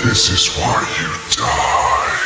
This is why you died.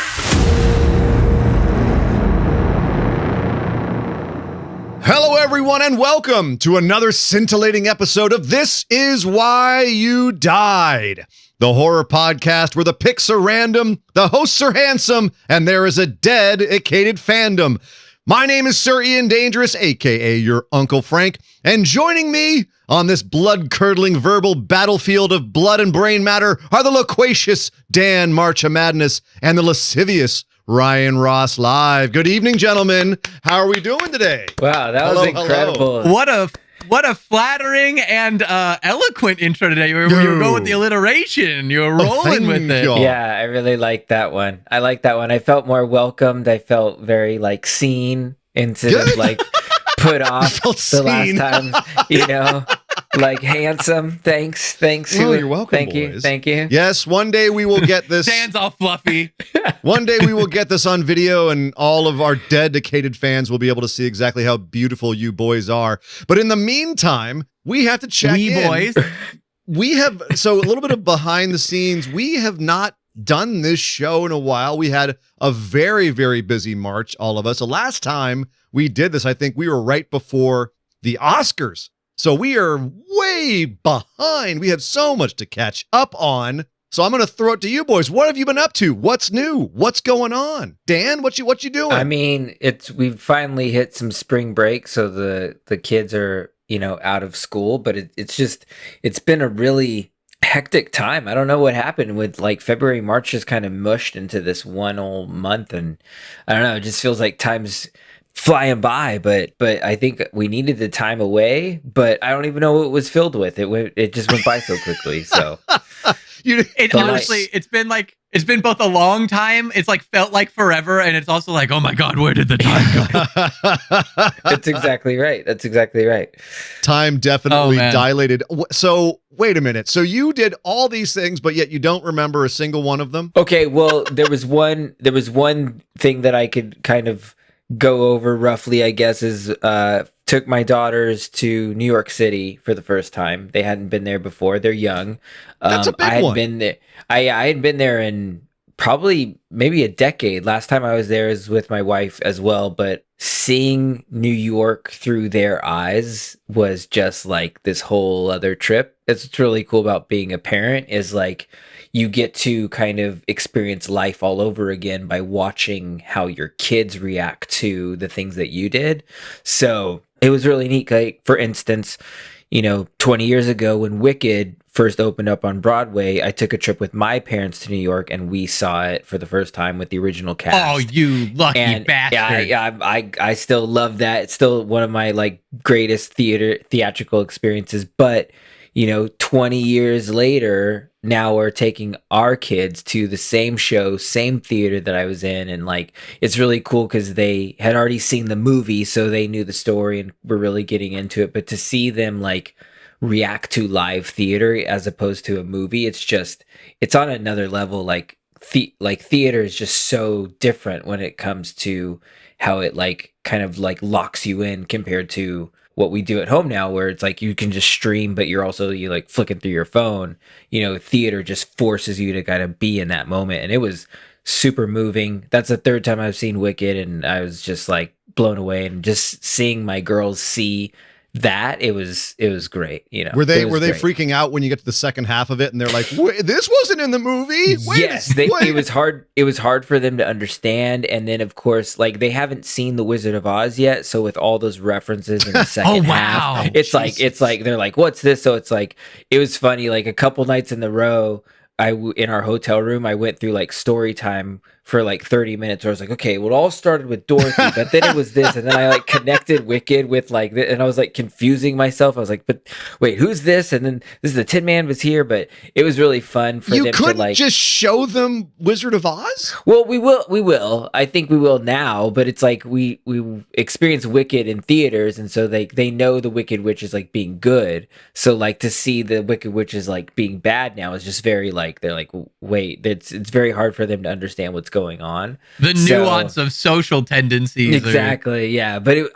Hello, everyone, and welcome to another scintillating episode of This Is Why You Died, the horror podcast where the picks are random, the hosts are handsome, and there is a dedicated fandom. My name is Sir Ian Dangerous, aka your Uncle Frank, and joining me on this blood-curdling verbal battlefield of blood and brain matter are the loquacious Dan March of Madness and the lascivious Ryan Ross Live. Good evening, gentlemen. How are we doing today? Wow, that was incredible. Hello. What a flattering and eloquent intro today. You were going with the alliteration. You were rolling with it. Yeah, I really liked that one. I felt more welcomed. I felt very seen instead of put off the last time, like handsome. Thanks. Well, you're welcome, Thank you. Yes, one day we will get this. Dan's all fluffy. One day we will get this on video, and all of our dedicated fans will be able to see exactly how beautiful you boys are. But in the meantime, we have to check in. Boys. We have, so a little bit of behind the scenes. We have not done this show in a while. We had a very, very busy March, all of us. The last time we did this, I think we were right before the Oscars. So we are way behind. We have so much to catch up on. So I'm going to throw it to you boys. What have you been up to? What's new? What's going on? Dan, what you doing? I mean, we've finally hit some spring break, so the kids are, out of school, but it's been a really hectic time. I don't know what happened with February, March just kind of mushed into this one whole month, and I don't know, it just feels like time's flying by, but I think we needed the time away, but I don't even know what it was filled with. It just went by so quickly. So Honestly, it's been both a long time. It's felt like forever, and it's also oh my God, where did the time go? That's exactly right. Time definitely dilated. So wait a minute. So you did all these things, but yet you don't remember a single one of them? Okay, well, there was one thing that I could kind of go over roughly, I guess, is took my daughters to New York City for the first time. They hadn't been there before. They're young. That's a big one. Been there. I had been there in probably maybe a decade. Last time I was there is with my wife as well, but seeing New York through their eyes was just this whole other trip. That's what's really cool about being a parent is you get to kind of experience life all over again by watching how your kids react to the things that you did. So it was really neat. For instance, 20 years ago when Wicked first opened up on Broadway, I took a trip with my parents to New York and we saw it for the first time with the original cast. Oh, you lucky bastard. Yeah, I still love that. It's still one of my greatest theatrical experiences. But 20 years later, now we're taking our kids to the same show, same theater that I was in. And it's really cool because they had already seen the movie, so they knew the story and were really getting into it. But to see them react to live theater as opposed to a movie, it's on another level. Theater is just so different when it comes to how it kind of locks you in compared to what we do at home now, where it's you can just stream, but you're also flicking through your phone. Theater just forces you to kind of be in that moment, and it was super moving. That's the third time I've seen Wicked, and I was just blown away, and just seeing my girls see that it was great. Were they freaking out when you get to the second half of it and they're like, wait, this wasn't in the movie? It was hard for them to understand, and then of course they haven't seen The Wizard of Oz yet, so with all those references in the second half, it's they're like, what's this? So it's it was funny, a couple nights in a row in our hotel room, I went through story time for 30 minutes where I was okay, well, it all started with Dorothy, but then it was this, and then I connected Wicked with and I was confusing myself. I was but wait, who's this? And then this is the Tin Man was here, but it was really fun for them to You couldn't just show them Wizard of Oz? Well, we will. I think we will now, but it's we experience Wicked in theaters, and so they know the Wicked Witch is being good. So to see the Wicked Witch is being bad now is just very they're wait, it's very hard for them to understand what's going on. The nuance of social tendencies. Exactly, yeah. But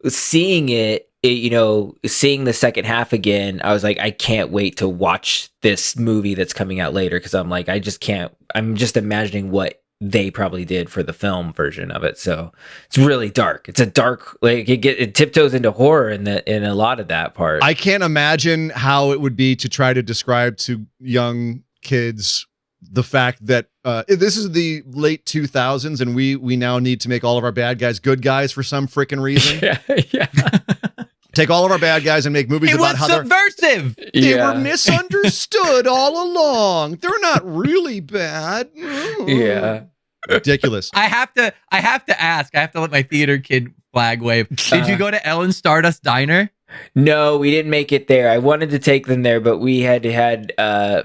seeing it seeing the second half again, I was like, I can't wait to watch this movie that's coming out later, because I'm like, I just can't. I'm just imagining what they probably did for the film version of it. So it's really dark. It's a dark, like it tiptoes into horror in a lot of that part. I can't imagine how it would be to try to describe to young kids the fact that this is the late 2000s and we now need to make all of our bad guys good guys for some freaking reason. yeah. Take all of our bad guys and make movies about how subversive. they were misunderstood all along. They're not really bad. Yeah. Ridiculous. I have to ask. I have to let my theater kid flag wave. Did you go to Ellen Stardust Diner? No, we didn't make it there. I wanted to take them there, but we had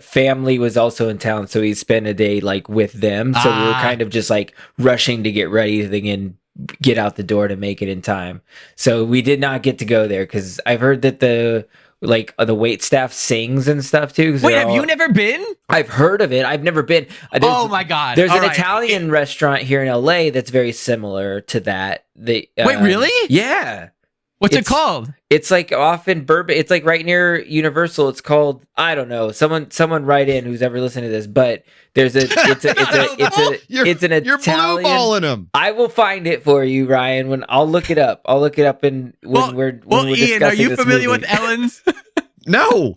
family was also in town, so we spent a day like with them. So we were kind of just like rushing to get ready and get out the door to make it in time. So we did not get to go there, because I've heard that the wait staff sings and stuff too. Wait, have you never been? I've heard of it. I've never been. Oh my God. There's an Italian restaurant here in LA that's very similar to that. Wait, really? Yeah. What's it called? It's like off in Burbank. It's like right near Universal. It's called, I don't know. Someone write in who's ever listened to this, but it's an Italian. You're blue balling them. I will find it for you, Ryan. When I'll look it up. When we're Ian, are you familiar movie. with Ellen's? No.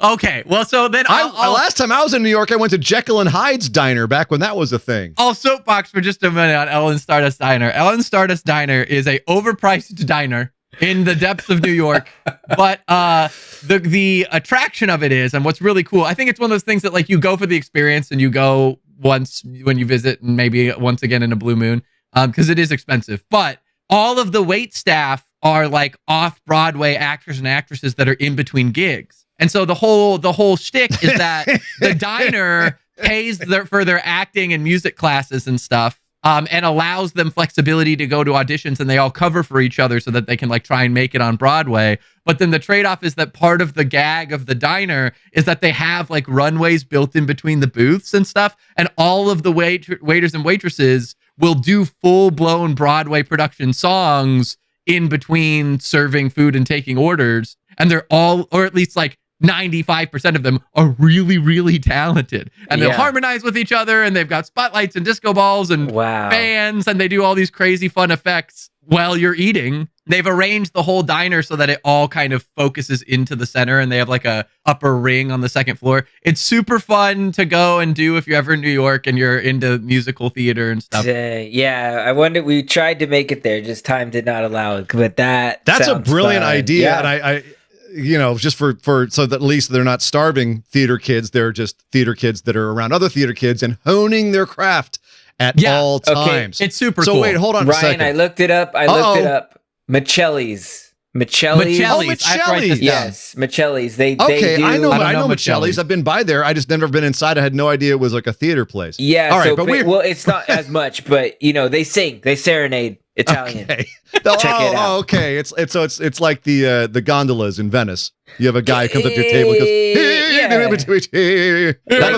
Okay, well, so then last time I was in New York, I went to Jekyll and Hyde's Diner back when that was a thing. I'll soapbox for just a minute on Ellen Stardust Diner. Ellen Stardust Diner is a overpriced diner in the depths of New York, but the attraction of it is, and what's really cool, I think it's one of those things that like you go for the experience and you go once when you visit and maybe once again in a blue moon, because it is expensive. But all of the wait staff are like off-Broadway actors and actresses that are in between gigs. And so the whole shtick is that the diner pays for their acting and music classes and stuff, and allows them flexibility to go to auditions, and they all cover for each other so that they can like try and make it on Broadway. But then the trade-off is that part of the gag of the diner is that they have like runways built in between the booths and stuff, and all of the waiters and waitresses will do full-blown Broadway production songs in between serving food and taking orders. And they're all, or at least like 95% of them are really, really talented, and they'll harmonize with each other, and they've got spotlights and disco balls and fans, and they do all these crazy fun effects while you're eating. They've arranged the whole diner so that it all kind of focuses into the center, and they have like a upper ring on the second floor. It's super fun to go and do if you're ever in New York and you're into musical theater and stuff. I wonder, we tried to make it there, just time did not allow it, but that's a brilliant idea. And I just for so that at least they're not starving theater kids, they're just theater kids that are around other theater kids and honing their craft at all times. It's super cool. So wait, hold on a second. Ryan, I looked it up. Michelli's. Michelli's. Yes, Michelli's. They do. I know Michelli's. I've been by there. I just never been inside. I had no idea it was like a theater place. Yeah. All right, but it's not as much. But they sing, they serenade Italian. Okay. Check it out. Okay. It's like the gondolas in Venice. You have a guy who comes up to your table and goes, like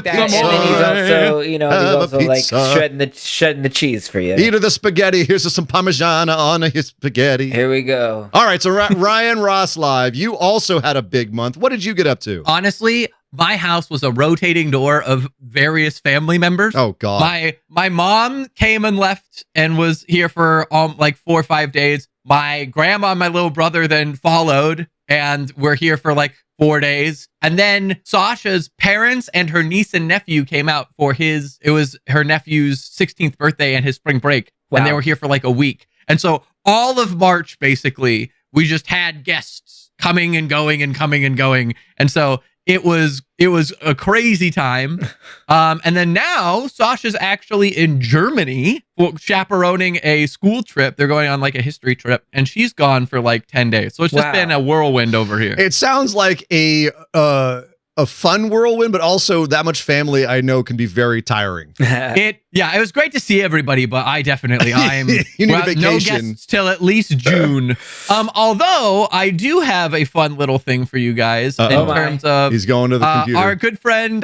that. And then he's also like shredding the cheese for you. Eat the spaghetti. Here's some Parmigiana on his spaghetti. Here we go. All right. So Ryan Ross Live, you also had a big month. What did you get up to? Honestly, my house was a rotating door of various family members. Oh God. My mom came and left and was here for like 4 or 5 days. My grandma and my little brother then followed, and we're here for like 4 days. And then Sasha's parents and her niece and nephew came out for it was her nephew's 16th birthday and his spring break. Wow. And they were here for like a week. And so all of March, basically, we just had guests coming and going and coming and going. And so it was a crazy time. And then now Sasha's actually in Germany chaperoning a school trip. They're going on like a history trip, and she's gone for like 10 days. So it's just been a whirlwind over here. It sounds like a a fun whirlwind, but also that much family I know can be very tiring. It was great to see everybody, but I'm You need a vacation. no guests till at least June. Although I do have a fun little thing for you guys Uh-oh. in terms of He's going to the computer. our good friend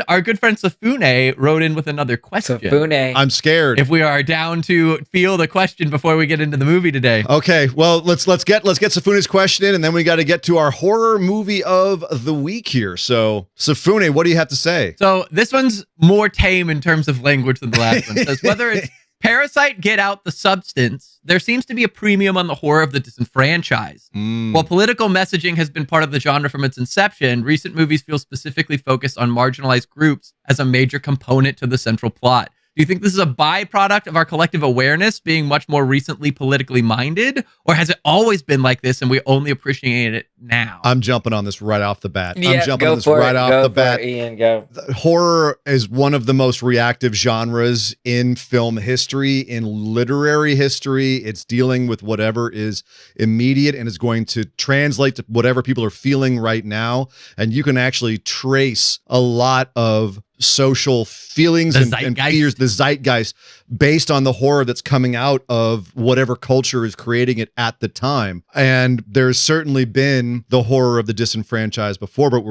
Safune wrote in with another question. Safune. I'm scared. If we are down to feel the question before we get into the movie today. Okay, well, let's get Safune's question in, and then we got to get to our horror movie of the week here. So, Safune, what do you have to say? So this one's more tame in terms of language than the last one. It says, whether it's Parasite, Get Out, The Substance, there seems to be a premium on the horror of the disenfranchised. While political messaging has been part of the genre from its inception, recent movies feel specifically focused on marginalized groups as a major component to the central plot. Do you think this is a byproduct of our collective awareness being much more recently politically minded? Or has it always been like this and we only appreciate it now? I'm jumping on this right off the bat. Yeah, I'm jumping go on this for right it. off Go the for bat. it, Ian, go. Horror is one of the most reactive genres in film history, in literary history. It's dealing with whatever is immediate and is going to translate to whatever people are feeling right now. And you can actually trace a lot of social feelings and fears, the zeitgeist, based on the horror that's coming out of whatever culture is creating it at the time. And there's certainly been the horror of the disenfranchised before, but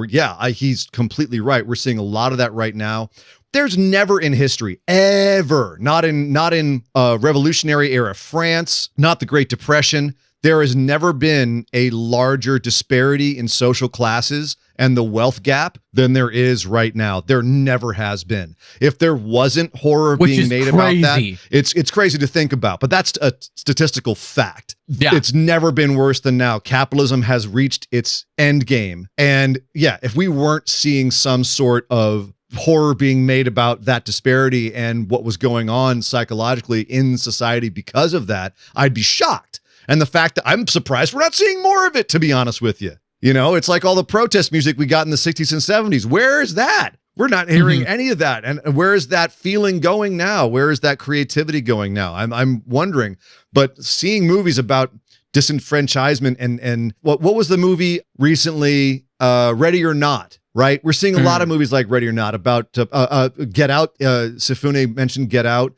he's completely right. We're seeing a lot of that right now. There's never in history, ever, not in Revolutionary era France, not the Great Depression, there has never been a larger disparity in social classes and the wealth gap than there is right now. There never has been. If there wasn't horror being made about that, it's crazy to think about, but that's a statistical fact. Yeah. It's never been worse than now. Capitalism has reached its end game. And if we weren't seeing some sort of horror being made about that disparity and what was going on psychologically in society because of that, I'd be shocked. And the fact that I'm surprised we're not seeing more of it, to be honest with you. You know, it's like all the protest music we got in the 60s and 70s. Where is that? We're not hearing any of that. And where is that feeling going now? Where is that creativity going now? I'm wondering. But seeing movies about disenfranchisement and what was the movie recently, Ready or Not? Right? We're seeing a lot of movies like Ready or Not about Get Out. Safune mentioned Get Out.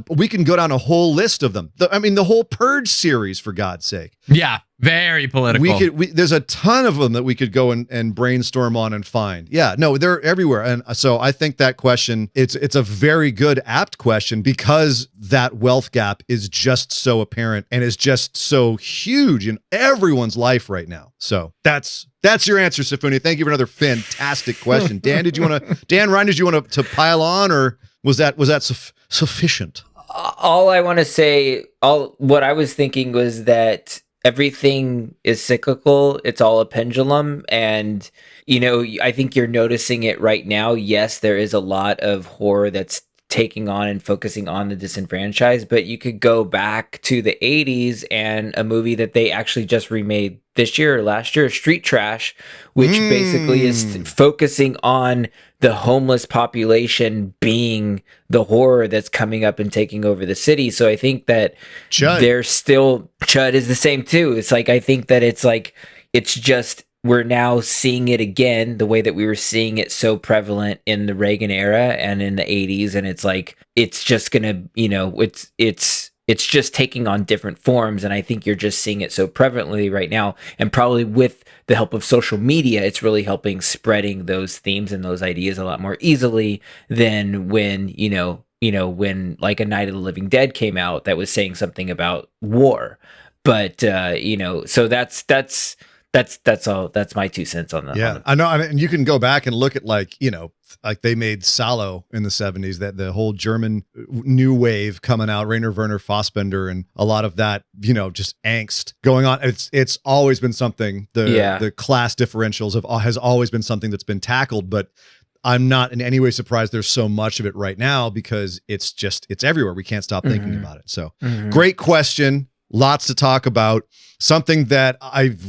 We can go down a whole list of them. The whole Purge series, for God's sake. Yeah, very political. There's a ton of them that we could go and brainstorm on and find. Yeah, no, they're everywhere. And so I think that question, it's a very good, apt question because that wealth gap is just so apparent and is just so huge in everyone's life right now. So that's your answer, Safune. Thank you for another fantastic question. Dan Ryan, did you want to pile on, or was that sufficient? All I want to say, what I was thinking was that everything is cyclical. It's all a pendulum. And, I think you're noticing it right now. Yes, there is a lot of horror that's taking on and focusing on the disenfranchised, but you could go back to the 80s and a movie that they actually just remade this year or last year, Street Trash, which basically is focusing on the homeless population being the horror that's coming up and taking over the city. So I think that Chud is the same too. It's like, I think that it's just, we're now seeing it again the way that we were seeing it so prevalent in the Reagan era and in the 80s. And it's like, it's just gonna, it's just taking on different forms. And I think you're just seeing it so prevalently right now. And probably with the help of social media, it's really helping spreading those themes and those ideas a lot more easily than when, when like A Night of the Living Dead came out that was saying something about war. But, so that's all. That's my 2 cents on that. Yeah, I know. And you can go back and look at like they made Salo in the 70s, that the whole German new wave coming out, Rainer Werner Fassbender, and a lot of that, just angst going on. It's always been something. The class differentials has always been something that's been tackled, but I'm not in any way surprised there's so much of it right now because it's everywhere. We can't stop thinking about it. So great question. Lots to talk about. Something that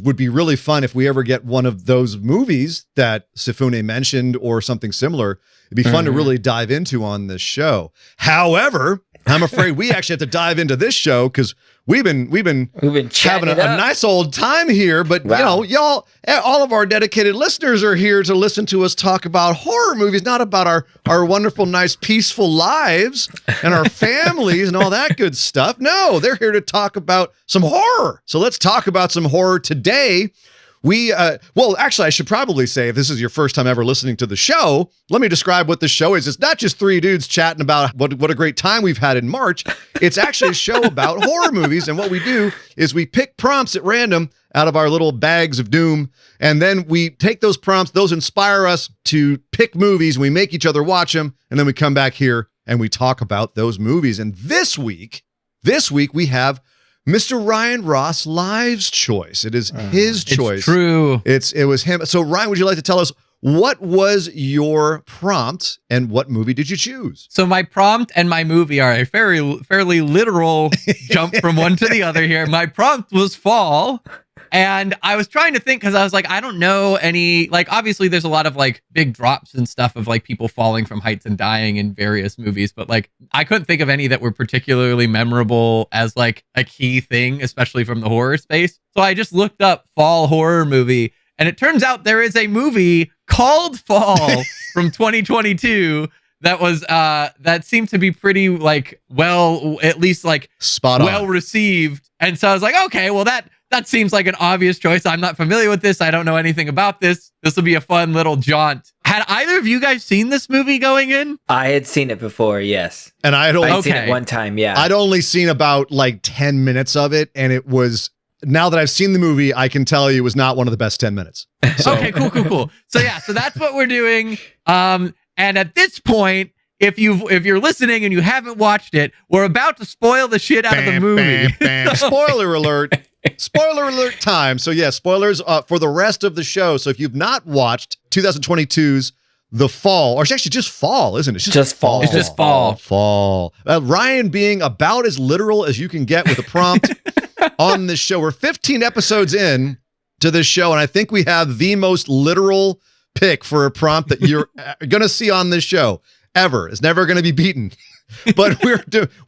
would be really fun if we ever get one of those movies that Safune mentioned or something similar. It'd be fun to really dive into on this show. However, I'm afraid we actually have to dive into this show because we've been We've been chatting having it a up. nice old time here, but Wow. y'all, all of our dedicated listeners are here to listen to us talk about horror movies, not about our wonderful, nice, peaceful lives and our families and all that good stuff. No, they're here to talk about some horror. So let's talk about some horror today. Well, actually, I should probably say, if this is your first time ever listening to the show, let me describe what the show is. It's not just three dudes chatting about what a great time we've had in March. It's actually a show about horror movies. And what we do is we pick prompts at random out of our little bags of doom. And then we take those prompts, those inspire us to pick movies, and we make each other watch them. And then we come back here and we talk about those movies. And this week we have Mr. Ryan Ross Live's choice. It is his choice. It's true. It was him. So Ryan, would you like to tell us what was your prompt and what movie did you choose? So my prompt and my movie are a fairly literal jump from one to the other here. My prompt was Fall. And I was trying to think, because I was like, I don't know any, like, obviously there's a lot of like big drops and stuff of like people falling from heights and dying in various movies, but like I couldn't think of any that were particularly memorable as like a key thing, especially from the horror space. So I just looked up Fall horror movie, and it turns out there is a movie called Fall from 2022 that was that seemed to be pretty like, well, at least like Spot on. well received. And so I was like, okay, well that seems like an obvious choice. I'm not familiar with this. I don't know anything about this. This will be a fun little jaunt. Had either of you guys seen this movie going in? I had seen it before, yes. And I I'd don't. seen Okay. it one time, yeah. I'd only seen about like 10 minutes of it, and it was. Now that I've seen the movie, I can tell you it was not one of the best 10 minutes. So, Okay, cool. So yeah, so that's what we're doing. And at this point, if you're listening and you haven't watched it, we're about to spoil the shit out of the movie. Spoiler alert. Spoiler alert time. So yeah, spoilers for the rest of the show. So if you've not watched 2022's The Fall, or it's actually just Fall, isn't it? It's Just Fall. It's just Fall. Fall. Ryan being about as literal as you can get with a prompt on this show. We're 15 episodes in to this show, and I think we have the most literal pick for a prompt that you're going to see on this show ever. It's never going to be beaten. But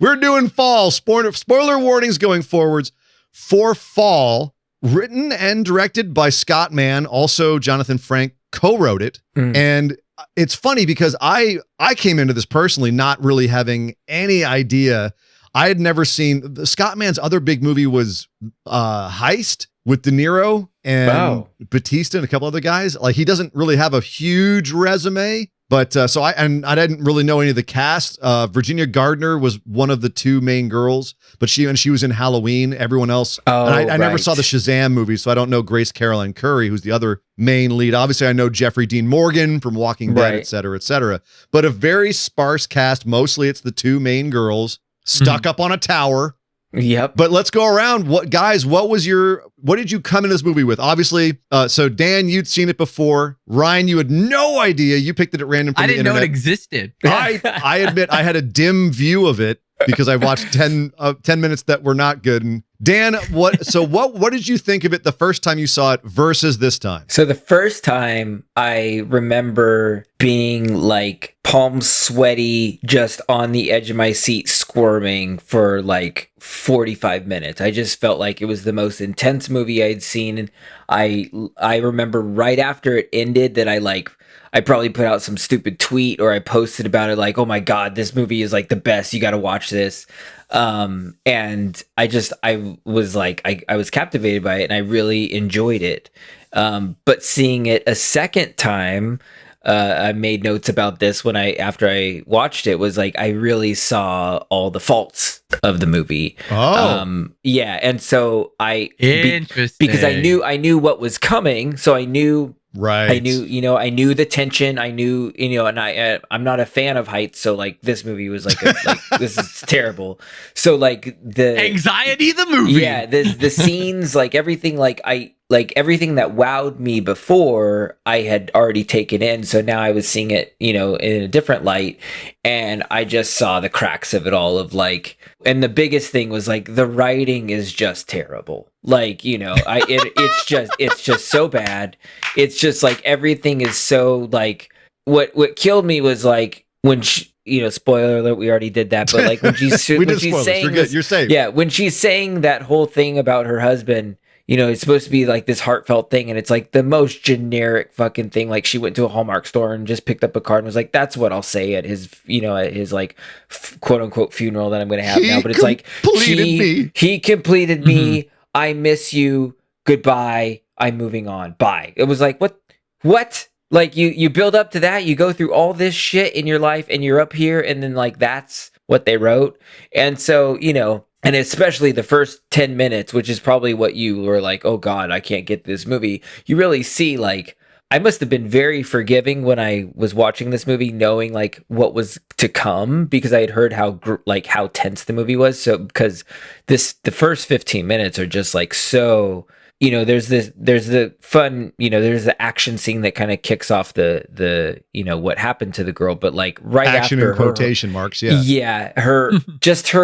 we're doing Fall. Spoiler warnings going forwards for Fall, written and directed by Scott Mann. Also, Jonathan Frank co-wrote it. And it's funny because I came into this personally not really having any idea. I had never seen Scott Mann's other big movie was Heist with De Niro and Batista and a couple other guys. Like, he doesn't really have a huge resume. But I didn't really know any of the cast. Virginia Gardner was one of the two main girls, but she was in Halloween. Everyone else, and I never saw the Shazam movie, so I don't know Grace Caroline Curry, who's the other main lead. Obviously, I know Jeffrey Dean Morgan from Walking Dead, et cetera, et cetera. But a very sparse cast. Mostly, it's the two main girls stuck up on a tower. Yep. But let's go around. What did you come in this movie with? Obviously, so Dan, you'd seen it before. Ryan, you had no idea. You picked it at random from I the didn't know internet. it existed. I admit I had a dim view of it because I watched 10 minutes that were not good. And Dan, what did you think of it the first time you saw it versus this time? So the first time I remember being like palms sweaty, just on the edge of my seat, squirming for like 45 minutes. I just felt like it was the most intense movie I'd seen. And I remember right after it ended that I probably put out some stupid tweet or I posted about it like, oh my God, this movie is like the best. You got to watch this. And I was captivated by it and I really enjoyed it. But seeing it a second time, I made notes about this after I watched it, was like I really saw all the faults of the movie. Yeah, and so Interesting. because I knew what was coming, so I knew. Right. I knew the tension. I knew, and I'm not a fan of heights, so like this movie was like this is terrible. So like the Anxiety, the movie. yeah, the scenes, like everything, everything that wowed me before, I had already taken in. So now I was seeing it, in a different light, and I just saw the cracks of it all. And the biggest thing was like the writing is just terrible. Like, it's just so bad. It's just like everything is so like what killed me was like when spoiler alert, we already did that, but like when she's We when did she's spoilers. saying You're good. this- You're safe. yeah, when she's saying that whole thing about her husband, it's supposed to be like this heartfelt thing, and it's like the most generic fucking thing. Like she went to a Hallmark store and just picked up a card and was like, "That's what I'll say at his, at his like quote unquote funeral that I'm going to have now." But it's like completed me. he completed me. I miss you. Goodbye. I'm moving on. Bye. It was like what? Like you build up to that. You go through all this shit in your life, and you're up here, and then like that's what they wrote. And so and especially the first 10 minutes, which is probably what you were like, oh God, I can't get this movie. You really see, like, I must have been very forgiving when I was watching this movie, knowing like what was to come, because I had heard how tense the movie was. So because the first 15 minutes are just like so, there's the fun, there's the action scene that kind of kicks off the what happened to the girl, but like right Action after in quotation marks. Yeah. yeah, her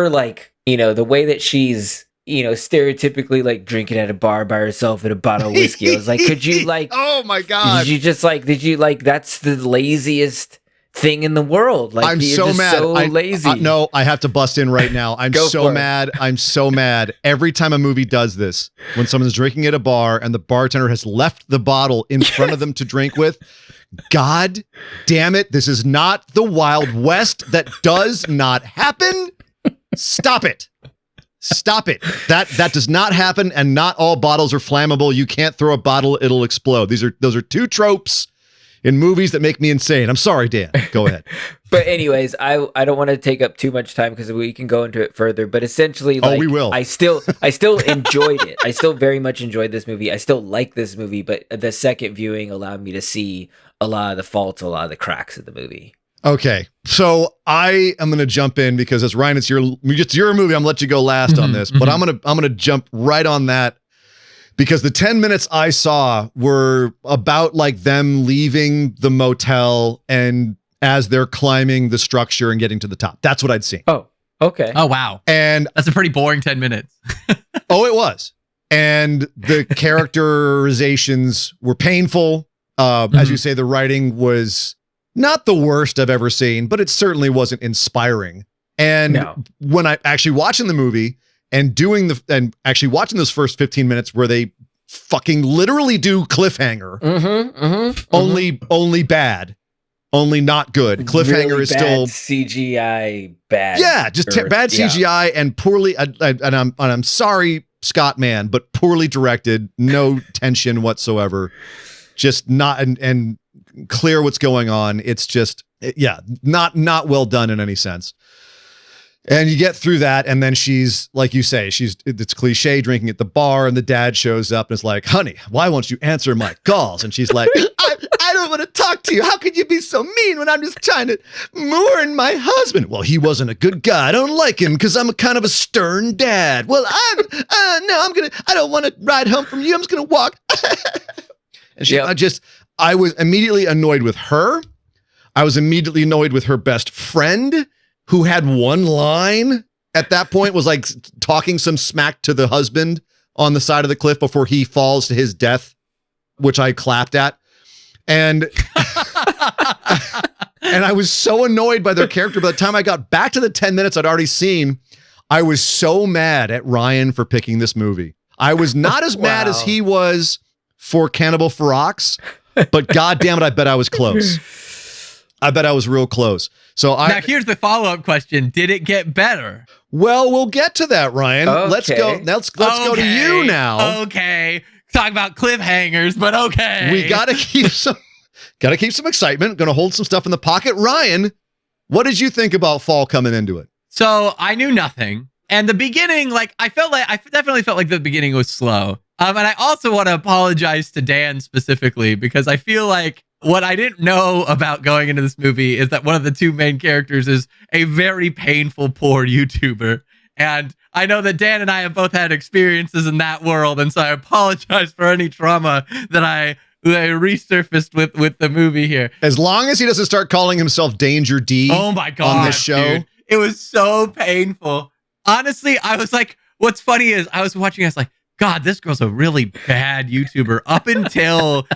like the way that she's stereotypically like drinking at a bar by herself with a bottle of whiskey. I was like, could you like Oh my God. did you like that's the laziest thing in the world. Like I'm you're so just mad. so lazy. No, I have to bust in right now. I'm Go so for it. mad. I'm so mad. Every time a movie does this, when someone's drinking at a bar and the bartender has left the bottle in front of them to drink with, God damn it. This is not the Wild West. That does not happen. Stop it. Stop it. That does not happen, and not all bottles are flammable. You can't throw a bottle, it'll explode. Those are two tropes in movies that make me insane. I'm sorry, Dan. Go ahead. But anyways, I don't want to take up too much time because we can go into it further. But essentially, like, we will. I still enjoyed it. I still very much enjoyed this movie. I still like this movie, but the second viewing allowed me to see a lot of the faults, a lot of the cracks of the movie. Okay, so I am going to jump in because as Ryan, it's your movie. I'm gonna let you go last on this, but I'm gonna jump right on that because the 10 minutes I saw were about like them leaving the motel and as they're climbing the structure and getting to the top. That's what I'd seen. Oh, okay. Oh, wow. And That's a pretty boring 10 minutes. oh, it was. And the characterizations were painful. As you say, the writing was not the worst I've ever seen, but it certainly wasn't inspiring. And No. when I actually watching the movie and actually watching those first 15 minutes where they fucking literally do cliffhanger, only bad, only not good. Cliffhanger Really is bad still CGI bad. yeah, just bad CGI and poorly. And I'm sorry, Scott Mann, but poorly directed, no tension whatsoever. Just not and clear what's going on. It's just not well done in any sense. And you get through that, and then she's like you say, it's cliche drinking at the bar, and the dad shows up and is like, "Honey, why won't you answer my calls?" And she's like, I don't want to talk to you. How could you be so mean when I'm just trying to mourn my husband? Well, he wasn't a good guy. I don't like him because I'm a kind of a stern dad. Well, I don't want to ride home from you. I'm just gonna walk. And I was immediately annoyed with her. I was immediately annoyed with her best friend, who had one line at that point, was like talking some smack to the husband on the side of the cliff before he falls to his death, which I clapped at. And and I was so annoyed by their character. By the time I got back to the 10 minutes I'd already seen, I was so mad at Ryan for picking this movie. I was not as mad as he was for Cannibal Ferox, but God damn it, I bet I was close. I bet I was real close. So Now, here's the follow-up question. Did it get better? Well, we'll get to that, Ryan. Okay. Let's go. Let's go to you now. Okay. Talk about cliffhangers, but okay. We gotta keep some excitement. Gonna hold some stuff in the pocket. Ryan, what did you think about fall coming into it? So I knew nothing. And the beginning, I definitely felt like the beginning was slow. And I also want to apologize to Dan specifically because I feel like what I didn't know about going into this movie is that one of the two main characters is a very painful, poor YouTuber. And I know that Dan and I have both had experiences in that world. And so I apologize for any trauma that I resurfaced with the movie here. As long as he doesn't start calling himself Danger D. Oh my God. On this show. Dude. It was so painful. Honestly, I was like, what's funny is I was watching, I was like, God, this girl's a really bad YouTuber up until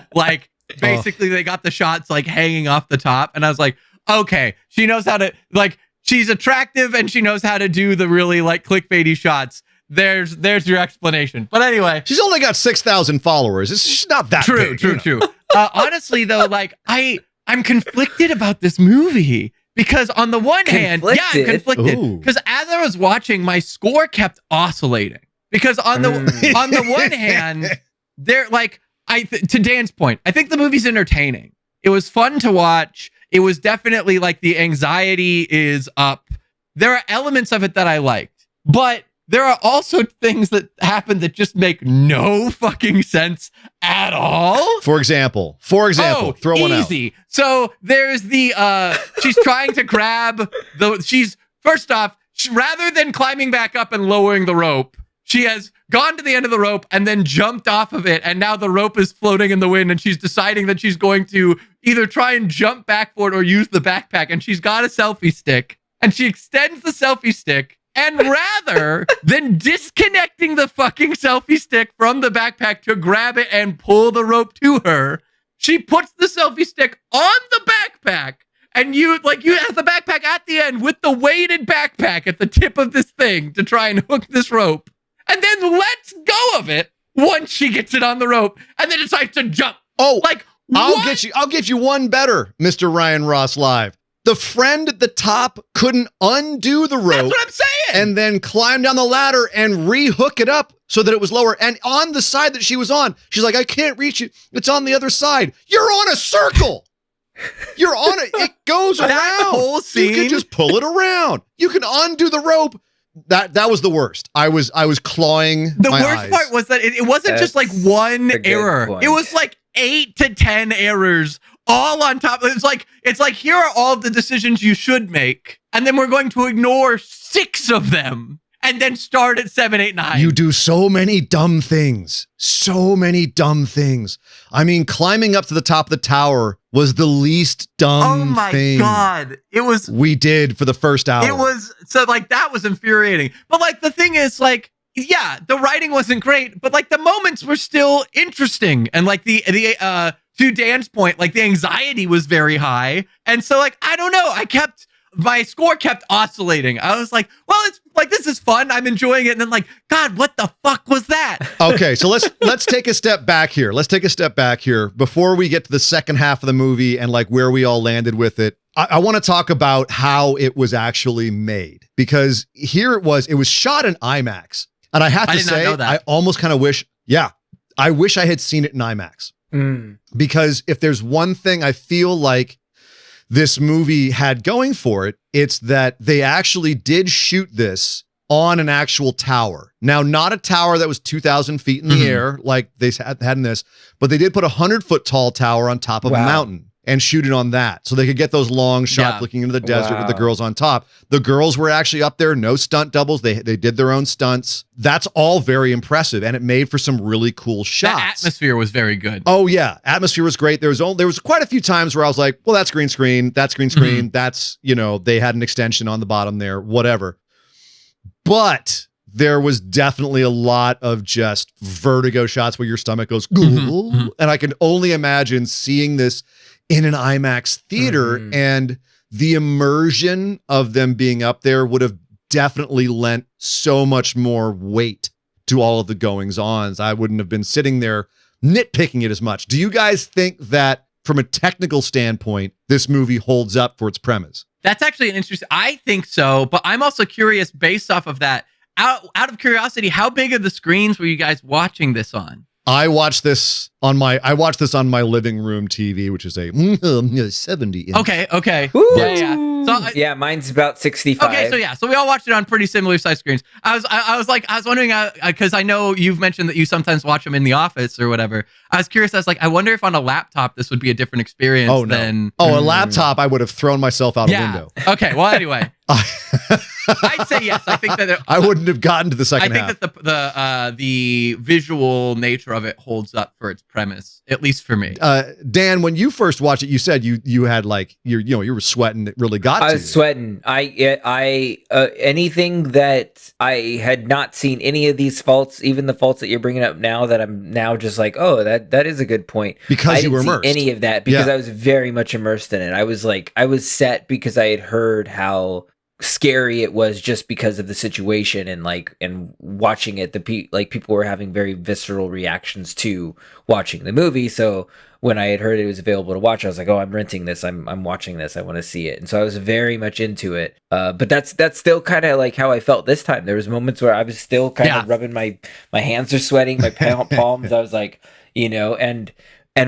basically they got the shots hanging off the top. And I was like, okay, she knows how to, like, she's attractive and she knows how to do the really like clickbaity shots. There's your explanation. But anyway, She's only got 6,000 followers. She's not that big. True. Honestly, though, like I'm conflicted about this movie because on the one hand, yeah, I'm conflicted Ooh. because as I was watching, my score kept oscillating because on the on the one hand, they're like to Dan's point, I think the movie's entertaining. It was fun to watch. It was definitely like the anxiety is up. There are elements of it that I liked, but there are also things that happen that just make no fucking sense at all. For example, throw one out. Easy. So there's the she's trying to grab first off, rather than climbing back up and lowering the rope, she has gone to the end of the rope and then jumped off of it, and now the rope is floating in the wind, and she's deciding that she's going to either try and jump back for it or use the backpack, and she's got a selfie stick, and she extends the selfie stick, and rather than disconnecting the fucking selfie stick from the backpack to grab it and pull the rope to her, she puts the selfie stick on the backpack, and you have the backpack at the end with the weighted backpack at the tip of this thing to try and hook this rope, and then lets go of it once she gets it on the rope, and then decides to jump. Oh, Like, I'll what? get you one better, Mr. Ryan Ross Live. The friend at the top couldn't undo the rope. That's what I'm saying. And then climb down the ladder and re-hook it up so that it was lower. And on the side that she was on, she's like, I can't reach it. It's on the other side. You're on a circle. You're on it. It goes That around. whole You scene- can just pull it around. You can undo the rope. That was the worst. I was clawing The my worst eyes. part was that it wasn't just like one a good error. point. It was like 8 to 10 errors all on top. It's like here are all the decisions you should make, and then we're going to ignore 6 of them and then start at 7, 8, 9. You do so many dumb things. So many dumb things. I mean, climbing up to the top of the tower was the least dumb Oh my thing god. It was we did for the first hour. It was so like that was infuriating. But like the thing is like, yeah, the writing wasn't great, but like the moments were still interesting. And like the to Dan's point, like the anxiety was very high. And so like, I don't know, my score kept oscillating. I was like, well, it's like, this is fun. I'm enjoying it. And then like, God, what the fuck was that? Okay, so let's take a step back here. Let's take a step back here before we get to the second half of the movie and like where we all landed with it. I want to talk about how it was actually made, because here it was shot in IMAX. And I have to did not say, know that. I almost kind of wish I had seen it in IMAX. Because if there's one thing I feel like this movie had going for it, it's that they actually did shoot this on an actual tower. Now, not a tower that was 2,000 feet in the air like they had in this, but they did put a 100-foot tall tower on top of a mountain and shoot it on that, so they could get those long shots looking into the desert with the girls on top. The girls were actually up there, no stunt doubles. They did their own stunts. That's all very impressive, and it made for some really cool shots. The atmosphere was very good. Oh yeah, atmosphere was great. There was quite a few times where I was like, well, that's green screen. That's green screen. That's, they had an extension on the bottom there, whatever. But there was definitely a lot of just vertigo shots where your stomach goes, and I can only imagine seeing this in an IMAX theater, and the immersion of them being up there would have definitely lent so much more weight to all of the goings-ons. I wouldn't have been sitting there nitpicking it as much. Do you guys think that from a technical standpoint, this movie holds up for its premise? That's actually an interesting. I think so, but I'm also curious based off of that. Out of curiosity, how big are the screens were you guys watching this on? I watched this on my living room TV, which is a 70 inch. Okay. Woo! Yeah. So Mine's about 65. Okay, so we all watched it on pretty similar size screens. I was wondering because I know you've mentioned that you sometimes watch them in the office or whatever. I was curious. I wonder if on a laptop this would be a different experience than. Oh, a laptop, I would have thrown myself out a window. Okay. Well, anyway. I'd say yes. I think that I wouldn't have gotten to the second half. I think that the visual nature of it holds up for its premise, at least for me. Dan, when you first watched it, you said you had like you were sweating. It really got to I you. was sweating. I anything that I had not seen any of these faults, even the faults that you're bringing up now, that I'm now just like, oh, that is a good point. Because I you were didn't see immersed. any of that because Yeah. I was very much immersed in it. I was set because I had heard how scary it was just because of the situation and watching it. People were having very visceral reactions to watching the movie. So when I had heard it was available to watch, I was like, oh, I'm renting this. I'm watching this. I want to see it. And so I was very much into it. But that's still kind of like how I felt this time. There was moments where I was still kind of rubbing my hands are sweating, my palms. I was like, and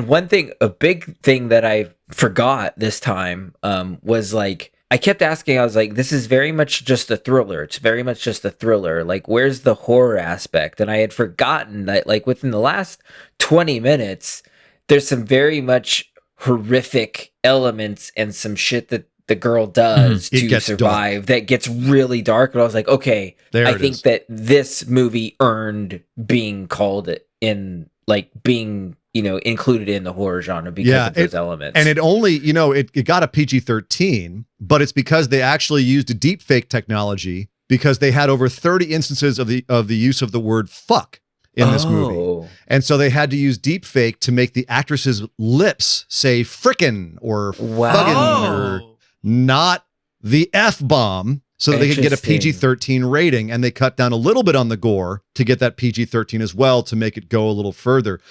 one thing, a big thing that I forgot this time was like, I kept asking, I was like, this is very much just a thriller. It's very much just a thriller. Like, where's the horror aspect? And I had forgotten that, like, within the last 20 minutes, there's some very much horrific elements and some shit that the girl does It to gets survive that gets really dark. But I was like, okay, I think that this movie earned being called in, like, being included in the horror genre because of those elements. And it only, it got a PG-13, but it's because they actually used a deep fake technology because they had over 30 instances of the use of the word fuck in this movie. And so they had to use deep fake to make the actress's lips say frickin' or fuggin' or not the F-bomb so that they could get a PG-13 rating. And they cut down a little bit on the gore to get that PG-13 as well to make it go a little further.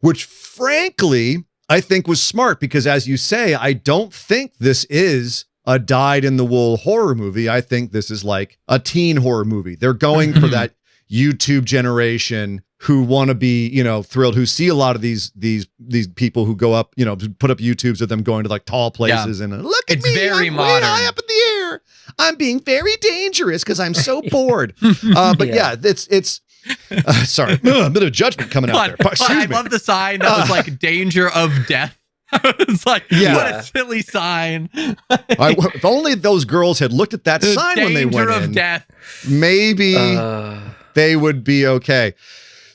Which, frankly, I think was smart because, as you say, I don't think this is a dyed-in-the-wool horror movie. I think this is like a teen horror movie. They're going for that YouTube generation who want to be, thrilled, who see a lot of these people who go up, put up YouTubes of them going to like tall places and look at me, very I'm modern. way high up in the air. I'm being very dangerous because I'm so bored. It's. Sorry, a bit of judgment coming out there. I love the sign that was like danger of death. It's like, what a silly sign. If only those girls had looked at that sign when they went Danger of in, death. maybe they would be okay.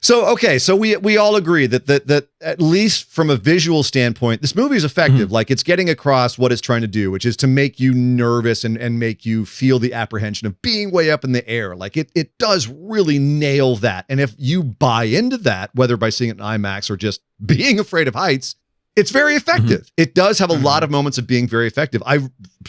So we all agree that at least from a visual standpoint, this movie is effective. Like it's getting across what it's trying to do, which is to make you nervous and make you feel the apprehension of being way up in the air. Like it does really nail that. And if you buy into that, whether by seeing it in IMAX or just being afraid of heights, it's very effective. It does have a lot of moments of being very effective. I,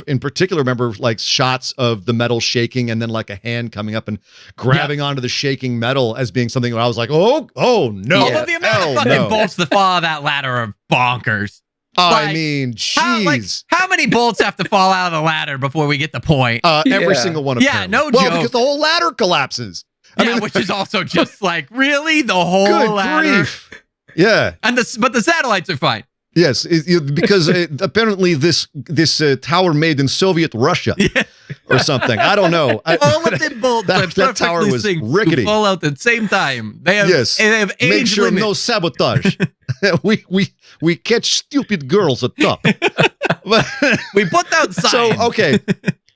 in particular, remember like shots of the metal shaking and then like a hand coming up and grabbing onto the shaking metal as being something where I was like, oh no. All of the amount of fucking bolts that fall out of that ladder are bonkers. I mean, jeez. How many bolts have to fall out of the ladder before we get the point? Every single one of them. Yeah, no Well, joke. because the whole ladder collapses. I mean, which is also just like, really? The whole good ladder? grief. Yeah. But the satellites are fine. Yes, because apparently this tower made in Soviet Russia or something. I don't know. All of the bolts that tower was rickety. fall out at the same time. They have age Make sure limit. no sabotage. we catch stupid girls at top. We put that sign. So okay.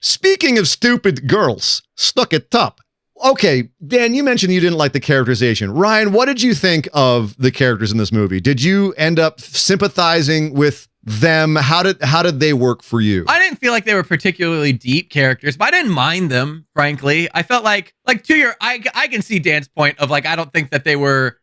Speaking of stupid girls stuck at top. Okay, Dan, you mentioned you didn't like the characterization. Ryan, what did you think of the characters in this movie? Did you end up sympathizing with them? How did they work for you? I didn't feel like they were particularly deep characters, but I didn't mind them, frankly. I felt like I can see Dan's point of like, I don't think that they were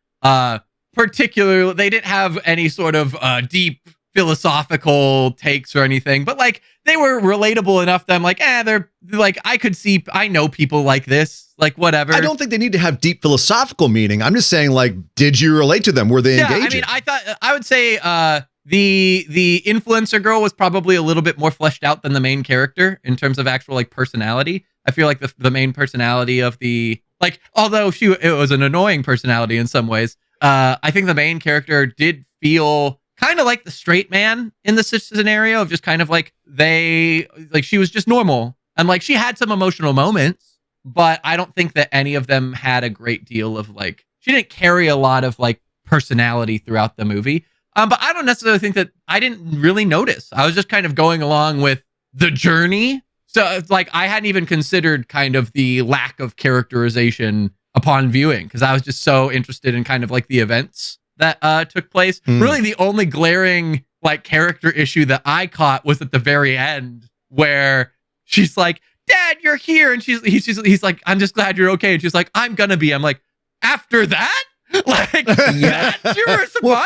particularly, they didn't have any sort of deep philosophical takes or anything, but like they were relatable enough that I'm like, they're like, I know people like this, like whatever. I don't think they need to have deep philosophical meaning. I'm just saying, like, did you relate to them? Were they engaging? I would say the influencer girl was probably a little bit more fleshed out than the main character in terms of actual like personality. I feel like the main personality of although it was an annoying personality in some ways, I think the main character did feel kind of like the straight man in this scenario of just kind of like she was just normal and like she had some emotional moments, but I don't think that any of them had a great deal of like, she didn't carry a lot of like personality throughout the movie. But I don't necessarily think that I didn't really notice. I was just kind of going along with the journey. So it's like I hadn't even considered kind of the lack of characterization upon viewing because I was just so interested in kind of like the events that took place. Really, the only glaring like character issue that I caught was at the very end where she's like, "Dad, you're here," and he's like, "I'm just glad you're okay," and she's like, "I'm gonna be." I'm like, after that, like that's your response? Well,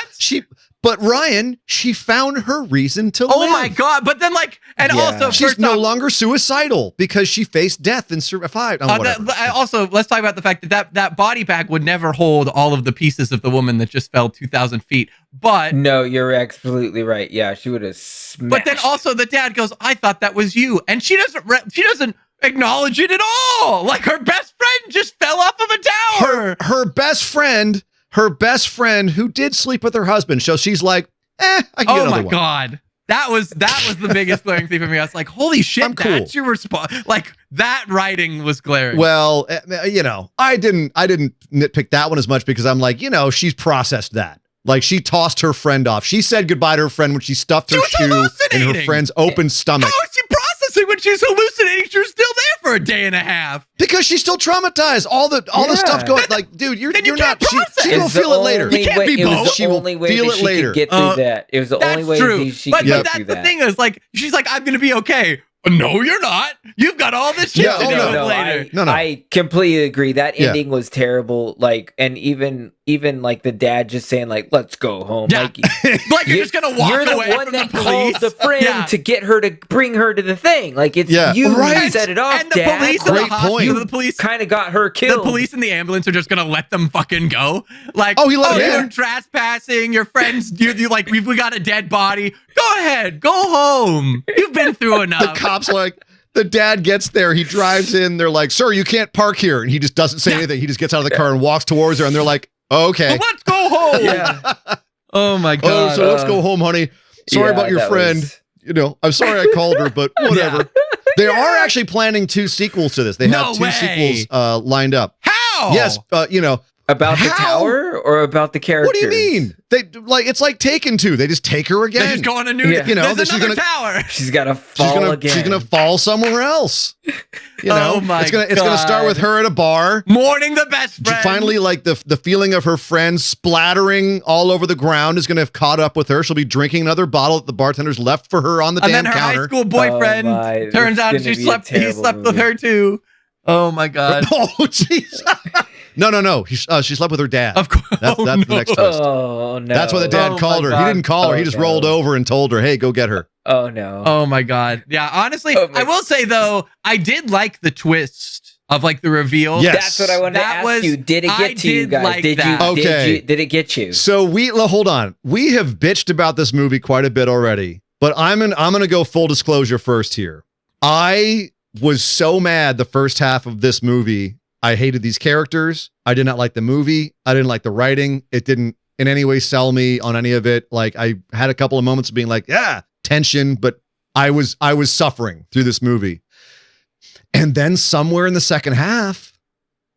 but Ryan, she found her reason to live. Oh my God! But then like, and also she's first no off, longer suicidal because she faced death and survived. also, let's talk about the fact that body bag would never hold all of the pieces of the woman that just fell 2,000 feet. But No, you're absolutely right. Yeah, she would have smashed. but then also the dad goes, "I thought that was you," and she doesn't acknowledge it at all. Like her best friend just fell off of a tower. Her best friend who did sleep with her husband. So she's like, I can get Oh another my one. God. That was the biggest glaring thing for me. I was like, holy shit, I'm cool. that's your response. Like that writing was glaring. Well, I didn't nitpick that one as much because I'm like, she's processed that. Like she tossed her friend off. She said goodbye to her friend when she stuffed her was shoe in her hallucinating. friend's open stomach. How is she processing when she's hallucinating? She was still there for a day and a half. Because she's still traumatized. All the stuff going like, dude, you're Then you not. can't process She it. will It's the feel it later. only It can't way- be it was both. the She will only way feel that it she later. could get through that. It was the That's only way true. that she But could get that's through the that. thing is like, she's like, I'm going to be okay. No, you're not. You've got all this shit Yeah, to oh, deal no. with No, later. No. I completely agree. That Yeah. ending was terrible. Like, and even like the dad just saying like, "Let's go home." Yeah. Like, Like you're just going to walk you're the away one from that the called police. the friend Yeah. to get her to bring her to the thing. Like, it's Yeah. you Right. who set it off. And the Dad. police in Great the hospital, point. the police kind of got her the killed. police and the ambulance are just gonna let them fucking go. Like, Oh, he let her you're in. trespassing. Your friends, you like, we got a dead body. Go ahead, go home. You've been through The enough. cops are like, the dad gets there, he drives in, they're like, "Sir, you can't park here," and he just doesn't say anything. He just gets out of the car and walks towards her, and they're like, "Okay, Let's go home. Yeah. Oh my oh, god. so let's go home, honey. Sorry Yeah, about your that friend. was- I'm sorry I called her, but whatever." They are actually planning 2 sequels to this. They No have 2 way. sequels lined up. How? Yes, About the How? tower or about the characters? what do you mean? They like it's like Taken 2. They just take her They again. just go on a new. Yeah. You know, there's she's another gonna- tower. She's got to She's fall again. she's gonna fall somewhere else. You know, Oh my it's gonna start with God. her at a bar. Mourning the best friend. Finally, like the feeling of her friends splattering all over the ground is going to have caught up with her. She'll be drinking another bottle that the bartender's left for her on the and damn then her counter. high school boyfriend Oh my, turns it's out gonna she be a slept. He terrible slept with movie. her too. Oh my god. Oh, jeez. No. She slept with her dad. Of course. That's the next twist. Oh no! That's why the dad Oh called my her. He God. didn't call her. He Oh, just no. rolled over and told her, "Hey, go get her." Oh no! Oh my god. Yeah, honestly, Oh my- I will say though, I did like the twist of like the reveal. Yes. That's what I wanted That to ask was- you. Did it I get to you did guys? like did that. you? Okay. Did it get you? So hold on. We have bitched about this movie quite a bit already, but I'm going to go full disclosure first here. I was so mad the first half of this movie. I hated these characters. I did not like the movie. I didn't like the writing. It didn't in any way sell me on any of it. Like I had a couple of moments of being like, yeah, tension, but I was suffering through this movie. And then somewhere in the second half,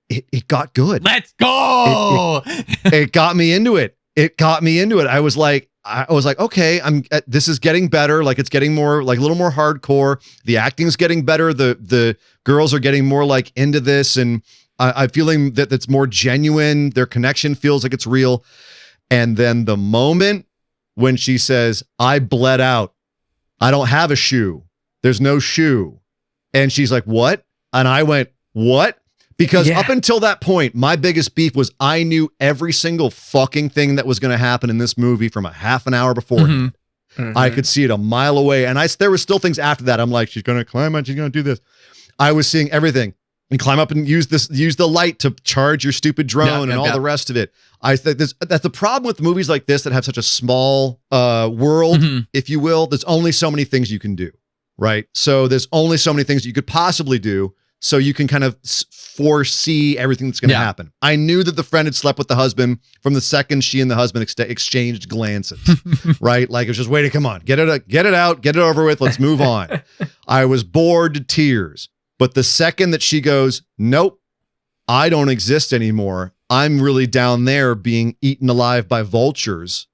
it got good. Let's go. It got me into it. I was like, okay, this is getting better. Like it's getting more, like a little more hardcore. The acting's getting better. The girls are getting more like into this, and I'm feeling that it's more genuine. Their connection feels like it's real. And then the moment when she says, "I bled out. I don't have a shoe. There's no shoe," and she's like, "What?" And I went, "What?" Because Yeah. up until that point, my biggest beef was I knew every single fucking thing that was going to happen in this movie from a half an hour before. Mhm. Mhm. I could see it a mile away. And there were still things after that. I'm like, she's going to climb up. She's going to do this. I was seeing everything. And climb up and use the light to charge your stupid drone and all the rest of it. I think that's the problem with movies like this that have such a small world, Mhm. if you will. There's only so many things you can do, right? So there's only so many things you could possibly do. So you can kind of foresee everything that's going to Yeah. happen. I knew that the friend had slept with the husband from the second she and the husband exchanged glances, right? Like it was just, wait, come on, get it out, get it over with. Let's move on. I was bored to tears. But the second that she goes, "Nope, I don't exist anymore. I'm really down there being eaten alive by vultures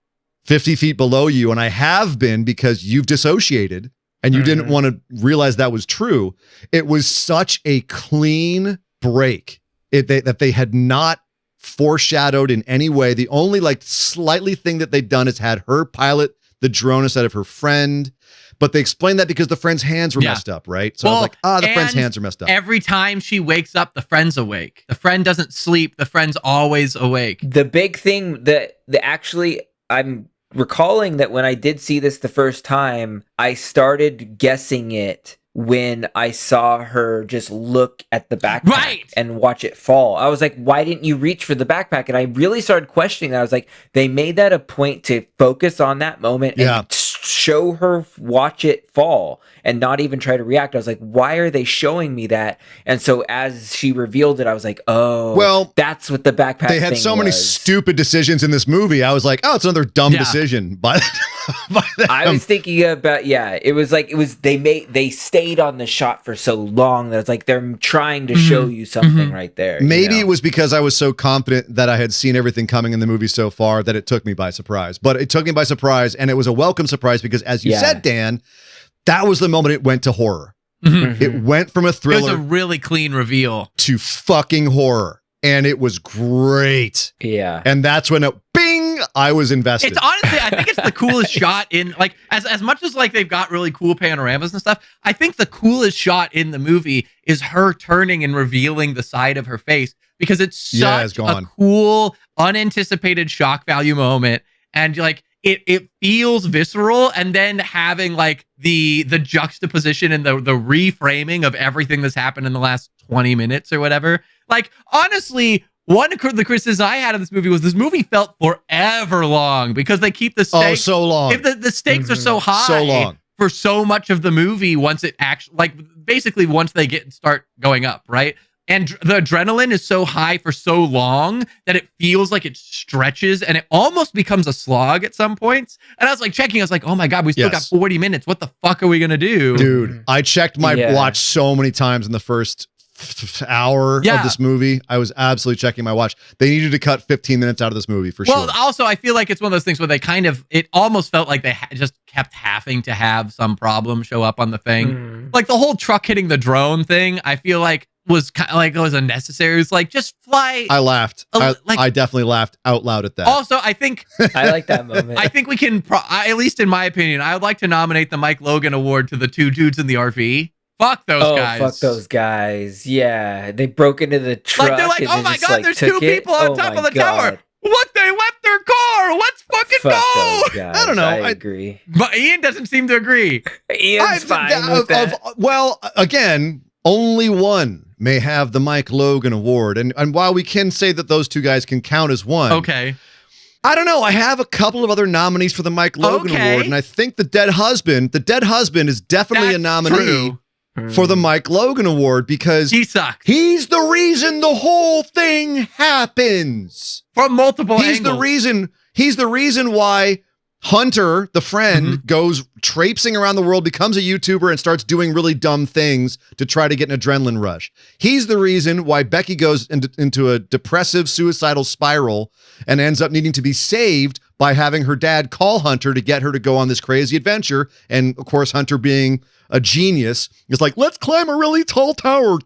50 feet below you. And I have been because you've dissociated. and you didn't want to realize that was true. It was such a clean break that they had not foreshadowed in any way. The only like slightly thing that they'd done is had her pilot the drone instead of her friend. But they explained that because the friend's hands were messed up, right? So I was like, the friend's hands are messed up. Every time she wakes up, the friend's awake. The friend doesn't sleep. The friend's always awake. The big thing that actually, I'm recalling that when I did see this the first time, I started guessing it when I saw her just look at the backpack and watch it fall. I was like, why didn't you reach for the backpack? And I really started questioning that. I was like, they made that a point to focus on that moment and show her watch it fall and not even try to react. I was like, why are they showing me that? And so as she revealed it, I was like, oh, well, that's what the backpack They had so many stupid decisions in this movie. I was like, oh, it's another dumb decision. By I was thinking about, they stayed on the shot for so long that it's like they're trying to show you something right there. Maybe it was because I was so confident that I had seen everything coming in the movie so far that it took me by surprise. But it took me by surprise, and it was a welcome surprise because, as you said, Dan, that was the moment it went to horror. It went from a thriller. It was a really clean reveal to fucking horror, and it was great. Yeah, and that's when bing, I was invested. It's honestly, I think it's the coolest shot in, like, as much as like they've got really cool panoramas and stuff. I think the coolest shot in the movie is her turning and revealing the side of her face, because it's such a cool, unanticipated shock value moment, and like it feels visceral, and then having like the juxtaposition and the reframing of everything that's happened in the last 20 minutes or whatever. Like, honestly, one of the criticisms I had of this movie was this movie felt forever long, because they keep the stakes so long. If the stakes are so high, so long for so much of the movie, once it actually, like, basically once they start going up, right? And the adrenaline is so high for so long that it feels like it stretches, and it almost becomes a slog at some points. And I was like checking, I was like, oh my God, we still got 40 minutes. What the fuck are we going to do? Dude, I checked my watch so many times in the first hour of this movie. I was absolutely checking my watch. They needed to cut 15 minutes out of this movie for sure. Well, also, I feel like it's one of those things where they it almost felt like they just kept having to have some problem show up on the thing. Like the whole truck hitting the drone thing, I feel like was kind of like it was unnecessary. It was like, just fly. I laughed. I definitely laughed out loud at that. Also, I think I like that moment. I think we can, at least in my opinion, I would like to nominate the Mike Logan Award to the two dudes in the RV. Fuck those guys. Fuck those guys. Yeah, they broke into the truck. Like, they're like, oh my God, there's two people on top of the tower. What? They left their car. Let's fucking go. I don't know. I agree. But Ian doesn't seem to agree. Ian's fine with that. Well, again, only one may have the Mike Logan Award. And while we can say that those two guys can count as one. Okay. I don't know. I have a couple of other nominees for the Mike Logan Award. And I think The Dead Husband is definitely a nominee for the Mike Logan Award, because he sucks. He's the reason the whole thing happens. From multiple angles. He's the reason why Hunter, the friend, goes traipsing around the world, becomes a YouTuber, and starts doing really dumb things to try to get an adrenaline rush. He's the reason why Becky goes into a depressive, suicidal spiral and ends up needing to be saved by having her dad call Hunter to get her to go on this crazy adventure. And of course, Hunter, being a genius, is like, let's climb a really tall tower.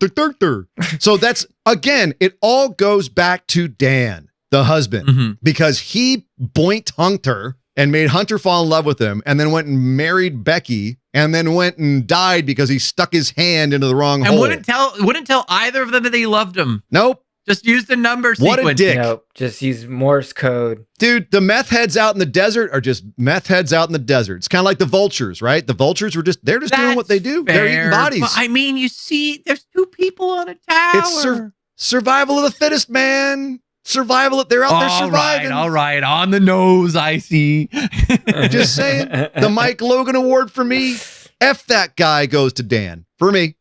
So that's, again, it all goes back to Dan, the husband, because he boinked Hunter and made Hunter fall in love with him, and then went and married Becky, and then went and died because he stuck his hand into the wrong hole. And wouldn't tell either of them that he loved him. Nope. Just use the number sequence. What a dick. Nope. Just use Morse code. Dude, the meth heads out in the desert are just meth heads out in the desert. It's kind of like the vultures, right? The vultures were they're just doing what they do. Fair, they're eating bodies. But I mean, you see, there's two people on a tower. It's survival of the fittest, man. Survival. They're out there surviving. All right. On the nose, I see. Just saying. The Mike Logan Award for me. F that guy goes to Dan. For me.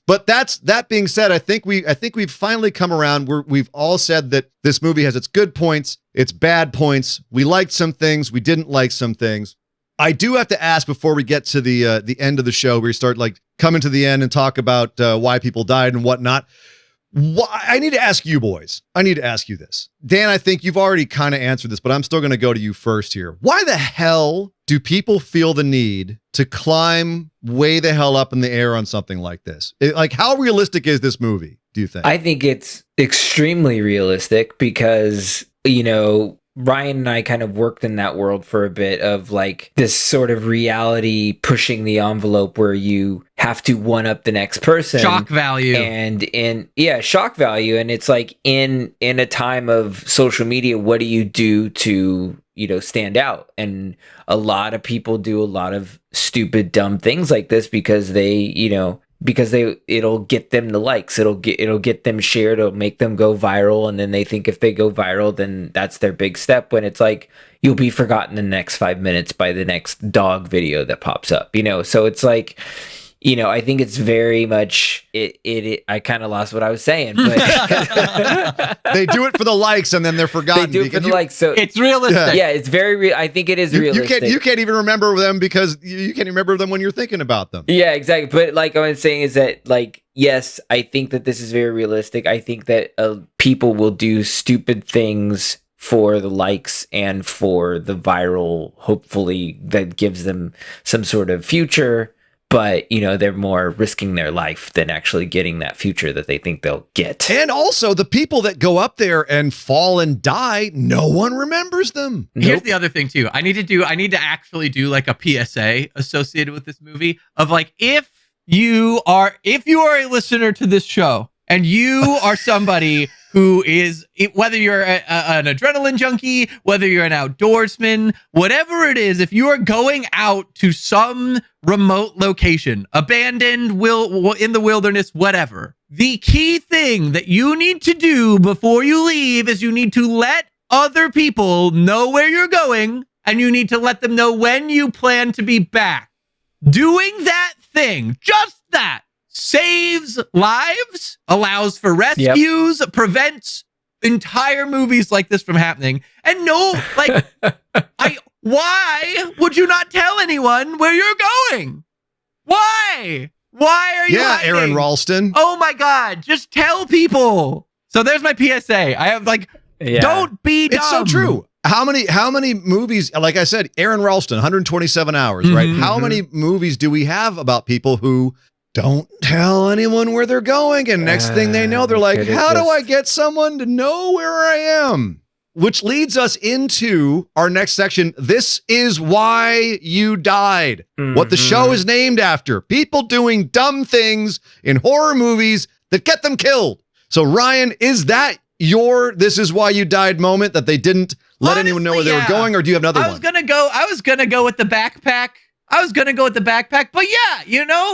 But that being said, I think we've finally come around. We've all said that this movie has its good points, its bad points. We liked some things, we didn't like some things. I do have to ask before we get to the end of the show, where we start like coming to the end and talk about why people died and whatnot. Why, I need to ask you boys. I need to ask you this. Dan, I think you've already kind of answered this, but I'm still going to go to you first here. Why the hell do people feel the need to climb way the hell up in the air on something like this? Like, how realistic is this movie, do you think? I think it's extremely realistic because, Ryan and I kind of worked in that world for a bit of like this sort of reality pushing the envelope where you have to one up the next person. Shock value. Shock value. And it's like in a time of social media, what do you do to, stand out? And a lot of people do a lot of stupid, dumb things like this because it'll get them the likes, it'll get them shared, it'll make them go viral, and then they think if they go viral, then that's their big step, when it's like you'll be forgotten in the next 5 minutes by the next dog video that pops up, so it's like, I think it's very much I kind of lost what I was saying, but they do it for the likes and then they're forgotten. They do it for the likes, so it's realistic. Yeah, it's very real. I think it is realistic. You can't even remember them because you can't remember them when you're thinking about them. Yeah, exactly. But like I was saying is that, like, yes, I think that this is very realistic. I think that people will do stupid things for the likes and for the viral, hopefully that gives them some sort of future. But, they're more risking their life than actually getting that future that they think they'll get. And also, the people that go up there and fall and die, no one remembers them. Here's the other thing, too. I need to actually do like a PSA associated with this movie of like, if you are a listener to this show and you are somebody who is, whether you're an adrenaline junkie, whether you're an outdoorsman, whatever it is, if you are going out to some remote location, abandoned, in the wilderness, whatever, the key thing that you need to do before you leave is you need to let other people know where you're going, and you need to let them know when you plan to be back. Doing that thing, just that, saves lives, allows for rescues, prevents entire movies like this from happening. And why would you not tell anyone where you're going? Why? Why are you hiding? Aaron Ralston. Oh my God, just tell people. So there's my PSA. I have don't be dumb. It's so true. How many movies, like I said, Aaron Ralston, 127 hours, right? How many movies do we have about people who don't tell anyone where they're going, and next thing they know, they're like, how do I get someone to know where I am? Which leads us into our next section. This is why you died. What the show is named after. People doing dumb things in horror movies that get them killed. So Ryan, is that your this is why you died moment, that they didn't let anyone know where they were going, or do you have another one? I was gonna go with the backpack. But yeah,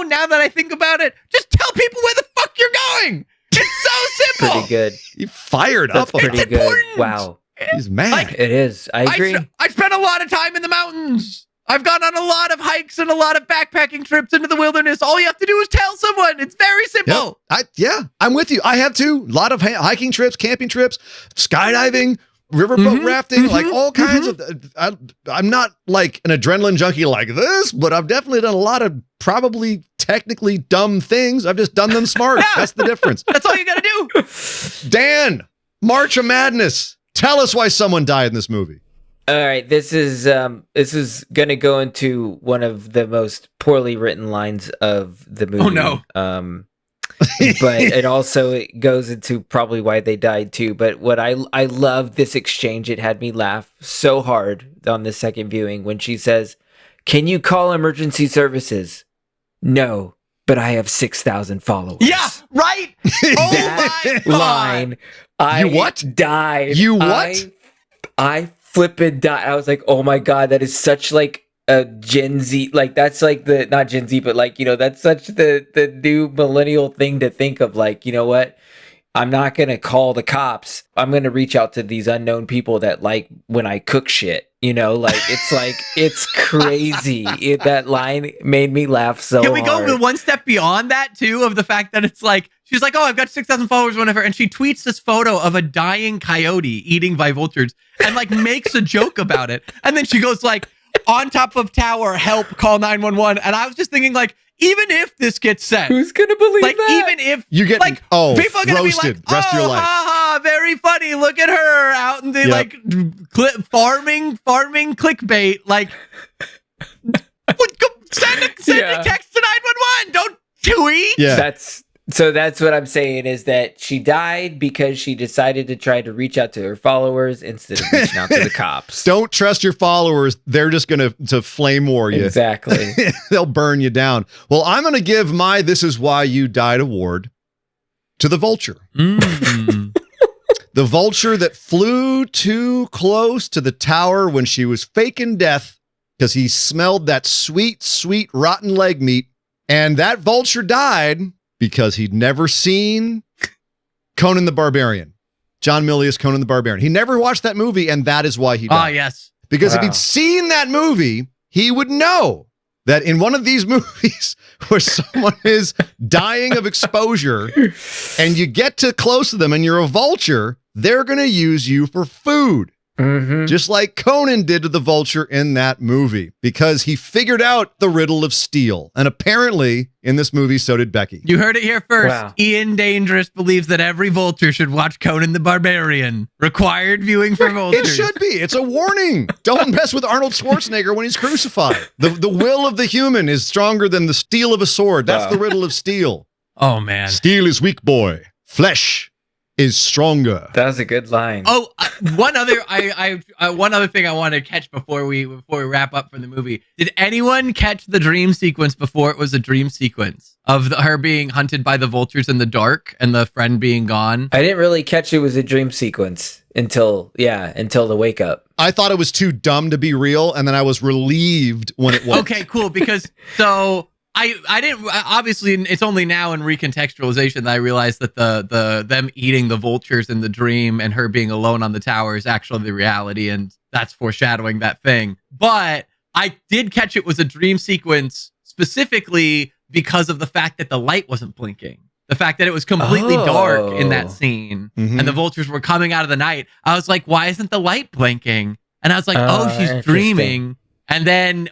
now that I think about it, just tell people where the fuck you're going. It's so simple. Pretty good. You fired That's up. pretty It's good. important. Wow. He's mad. It is. I agree. I spent a lot of time in the mountains. I've gone on a lot of hikes and a lot of backpacking trips into the wilderness. All you have to do is tell someone. It's very simple. I'm with you. I have too. A lot of hiking trips, camping trips, skydiving, riverboat rafting, like all kinds of. I'm not like an adrenaline junkie like this, but I've definitely done a lot of probably technically dumb things. I've just done them smart. That's the difference. That's all you got to do. Dan, March of Madness. Tell us why someone died in this movie. All right, this is gonna go into one of the most poorly written lines of the movie. Oh no! But it goes into probably why they died too. But what I love this exchange. It had me laugh so hard on the second viewing when she says, "Can you call emergency services?" "No, but I have 6,000 followers." Yeah, right. Oh my God. Line. I died. You what? I flippin' died. I was like, oh my God, that is such like a Gen Z, like that's like the, not Gen Z, but like, that's such the new millennial thing to think of. Like, you know what? I'm not going to call the cops. I'm going to reach out to these unknown people that like when I cook shit, it's crazy. That line made me laugh so hard. Can we go one step beyond that too, of the fact that it's like, she's like, oh, I've got 6,000 followers, whatever. And she tweets this photo of a dying coyote eating by vultures and like makes a joke about it. And then she goes like, on top of tower, help, call 911. And I was just thinking like, even if this gets said, Who's gonna believe like that? even if You get like people are gonna roasted be like, rest of your life. Ha, ha, very funny. Look at her out in the like farming clickbait. Like, send a text to 911. Don't tweet. Yeah. That's what I'm saying is that she died because she decided to try to reach out to her followers instead of reaching out to the cops. Don't trust your followers. They're just going to flame war you. Exactly. They'll burn you down. Well, I'm going to give my This Is Why You Died award to the vulture. Mm. The vulture that flew too close to the tower when she was faking death because he smelled that sweet, sweet rotten leg meat. And that vulture died because he'd never seen Conan the Barbarian. John Milius, Conan the Barbarian. He never watched that movie, and that is why he died. Oh, yes. Because if Wow. he'd seen that movie, he would know that in one of these movies where someone is dying of exposure and you get too close to them and you're a vulture, they're going to use you for food. Mhm. Just like Conan did to the vulture in that movie, because he figured out the riddle of steel. And apparently, in this movie, so did Becky. You heard it here first. Wow. Ian Dangerous believes that every vulture should watch Conan the Barbarian. Required viewing for It vultures. should be. It's a warning. Don't mess with Arnold Schwarzenegger when he's crucified. The will of the human is stronger than the steel of a sword. That's Wow. the riddle of steel. Oh, man. Steel is weak, boy. Flesh is stronger. That was a good line. Oh, one other thing I wanted to catch before we wrap up from the movie. Did anyone catch the dream sequence before it was a dream sequence of her being hunted by the vultures in the dark and the friend being gone? I didn't really catch it was a dream sequence until the wake up. I thought it was too dumb to be real, and then I was relieved when it was. Okay, cool. Because so I didn't obviously it's only now in recontextualization that I realized that the them eating the vultures in the dream and her being alone on the tower is actually the reality, and that's foreshadowing that thing. But I did catch it was a dream sequence specifically because of the fact that the light wasn't blinking. The fact that it was completely dark in that scene Mhm. and the vultures were coming out of the night. I was like, why isn't the light blinking? And I was like, oh, she's interesting. dreaming. And then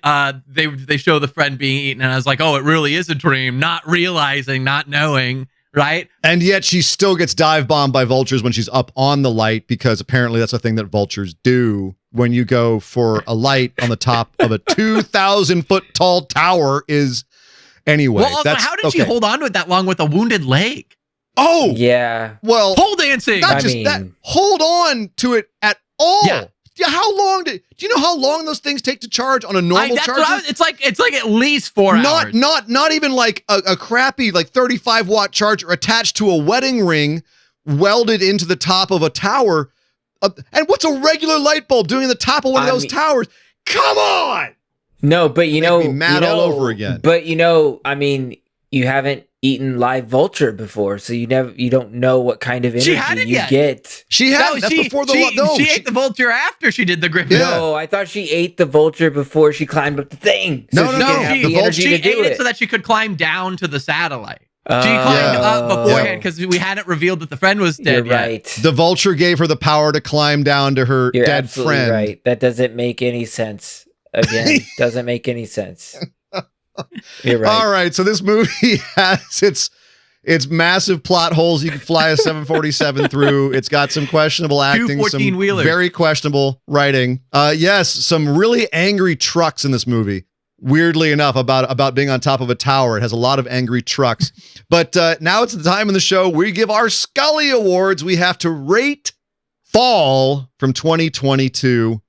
they show the friend being eaten, and I was like, oh, it really is a dream, not realizing, not knowing, right? And yet she still gets dive bombed by vultures when she's up on the light, because apparently that's a thing that vultures do when you go for a light on the top of a 2,000-foot tall tower is anyway. Well, also, how did she hold on to it that long with a wounded leg? Oh, Yeah. well, Pole dancing. not I just that. mean- Hold on to it at all. Yeah. How long do you know how long those things take to charge on a normal That's charger? what I was, it's like at least 4 hours. Not even like a crappy like 35-watt charger attached to a wedding ring welded into the top of a tower. And what's a regular light bulb doing in the top of one of I those mean- towers? Come on! No, but me mad all over again. But I mean, you haven't eaten live vulture before, so you don't know what kind of She energy hadn't you yet. get. She had that's before the she ate the vulture after she did the griffin. Yeah. No, I thought she ate the vulture before she climbed up the thing. No, she no, could no. have The the energy She to do ate it it. so that she could climb down to the satellite. She Oh. climbed up beforehand Yeah. because we hadn't revealed that the friend was You're dead yet. right. The vulture gave her the power to climb down to her You're dead absolutely friend. right. That doesn't make any sense. Again, doesn't make any sense. You're right. All right, so this movie has its massive plot holes you can fly a 747 through. It's got some questionable acting, some 14-wheelers. very questionable writing. Yes, some really angry trucks in this movie. Weirdly enough, about being on top of a tower, it has a lot of angry trucks. But now it's the time in the show we give our Scully Awards. We have to rate Fall from 2022.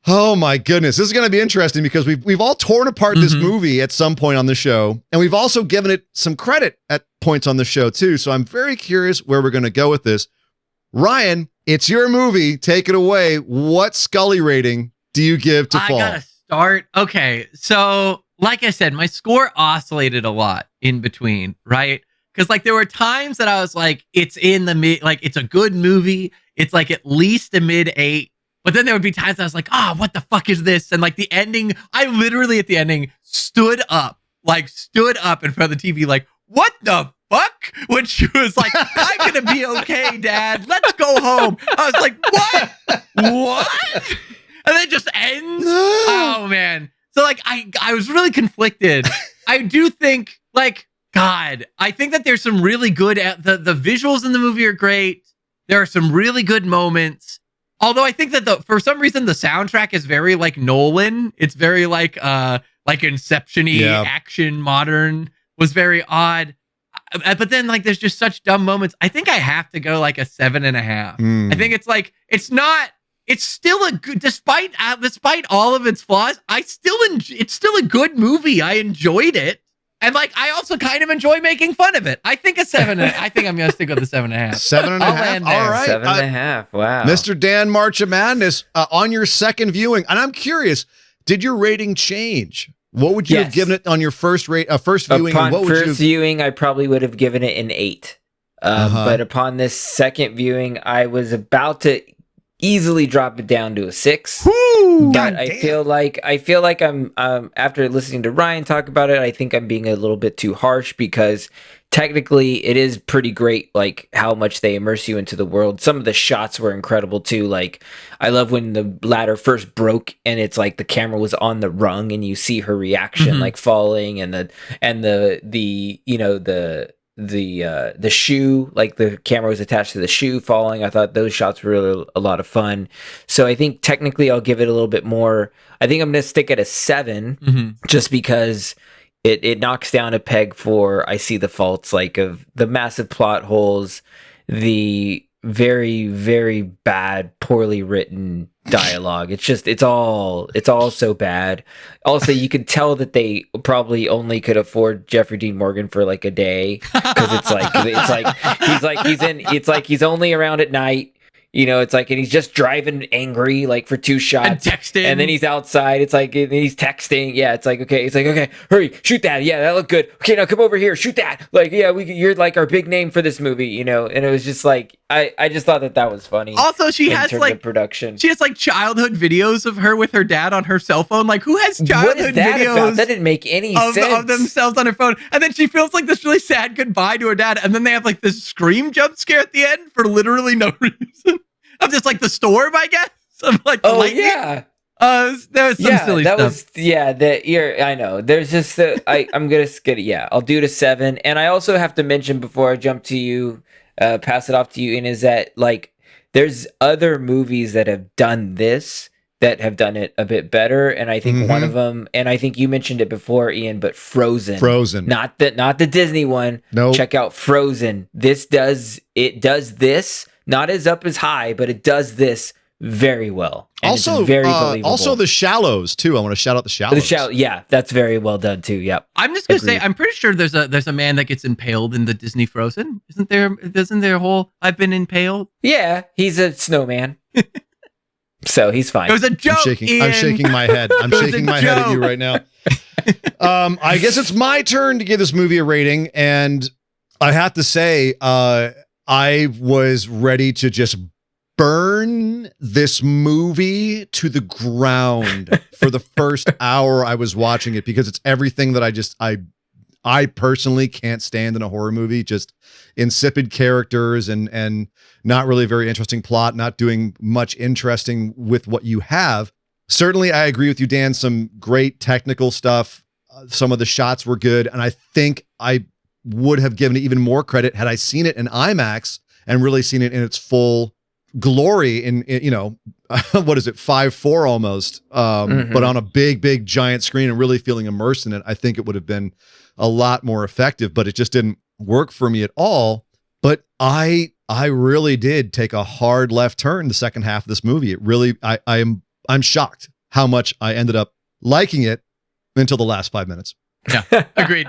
Oh my goodness, this is going to be interesting because we've all torn apart this Mhm. movie at some point on the show, and we've also given it some credit at points on the show too. So I'm very curious where we're going to go with this. Ryan, it's your movie. Take it away. What Scully rating do you give to I Fall? gotta start. Okay, so like I said, my score oscillated a lot in between, right? Because like there were times that I was like, it's in the mid, like it's a good movie. It's like at least a mid-8. But then there would be times I was like, what the fuck is this? And like the ending, I literally at the ending stood up in front of the TV, like, what the fuck? When she was like, I'm gonna be okay, Dad. Let's go home. I was like, what? What? And then it just ends. Oh man. So like I was really conflicted I do think, like, God, I think that there's some really good, the visuals in the movie are great. There are some really good moments. Although I think that for some reason, the soundtrack is very like Nolan. It's very like Inception-y, action, modern, was very odd. But then like there's just such dumb moments. I think I have to go like a 7.5. I think it's still a good, despite all of its flaws, it's still a good movie. I enjoyed it. And like I also kind of enjoy making fun of it. I think a 7. I think I'm gonna stick with the 7.5. 7.5. All right. 7.5. Wow. Mr. Dan March of Madness, on your second viewing, and I'm curious, did your rating change? What would you have given it on your first viewing? Upon and what would first viewing, I probably would have given it an 8. But upon this second viewing, I was about to easily drop it down to a 6. Woo, but I feel like I'm after listening to Ryan talk about it, I think I'm being a little bit too harsh because technically it is pretty great, like how much they immerse you into the world. Some of the shots were incredible too. Like I love when the ladder first broke and it's like the camera was on the rung and you see her reaction, like falling, and the you know the shoe, like the camera was attached to the shoe falling. I thought those shots were really a lot of fun. So I think technically I'll give it a little bit more. I think I'm going to stick at a 7 just because it knocks down a peg for I see the faults, like of the massive plot holes, the very, very bad, poorly written dialogue. It's all so bad. Also, you can tell that they probably only could afford Jeffrey Dean Morgan for like a day because he's only around at night. You know, it's like, and he's just driving angry, like for 2 shots, and texting, and then he's outside. It's like, and he's texting. Yeah, it's like, okay, hurry, shoot that. Yeah, that looked good. Okay, now come over here, shoot that. Like, yeah, you're like our big name for this movie, you know. And it was just like, I just thought that was funny. Also, she has like production. She has like childhood videos of her with her dad on her cell phone. Like, who has childhood videos? About? That didn't make any sense of themselves on her phone. And then she feels like this really sad goodbye to her dad, and then they have like this scream jump scare at the end for literally no reason. Of just like the storm, I guess. Of like the lightning. Yeah. There was some silly stuff. I know. There's just I'm gonna skid it. Yeah, I'll do it a 7. And I also have to mention before I jump to you, pass it off to you, and is that like there's other movies that have done this that have done it a bit better, and I think one of them, and I think you mentioned it before, Ian, but Frozen, not the Disney one. No, check out Frozen. This does this. Not as up as high, but it does this very well. And also, it's very believable. Also The Shallows too. I want to shout out The Shallows. Yeah, that's very well done too. Yep. I'm just gonna say, I'm pretty sure there's a man that gets impaled in the Disney Frozen. Isn't there a whole I've been impaled? Yeah, he's a snowman. So he's fine. It was a joke. I'm shaking my head. I'm shaking my head at you right now. I guess it's my turn to give this movie a rating, and I have to say, I was ready to just burn this movie to the ground for the first hour I was watching it, because it's everything that I personally can't stand in a horror movie. Just insipid characters and not really a very interesting plot, not doing much interesting with what you have. Certainly, I agree with you, Dan. Some great technical stuff. Some of the shots were good, and I think I would have given it even more credit had I seen it in IMAX and really seen it in its full glory in you know, what is it, 5:4 almost, but on a big giant screen and really feeling immersed in it. I think it would have been a lot more effective, but it just didn't work for me at all. But I really did take a hard left turn the second half of this movie. It really, I'm shocked how much I ended up liking it until the last 5 minutes. Yeah, agreed.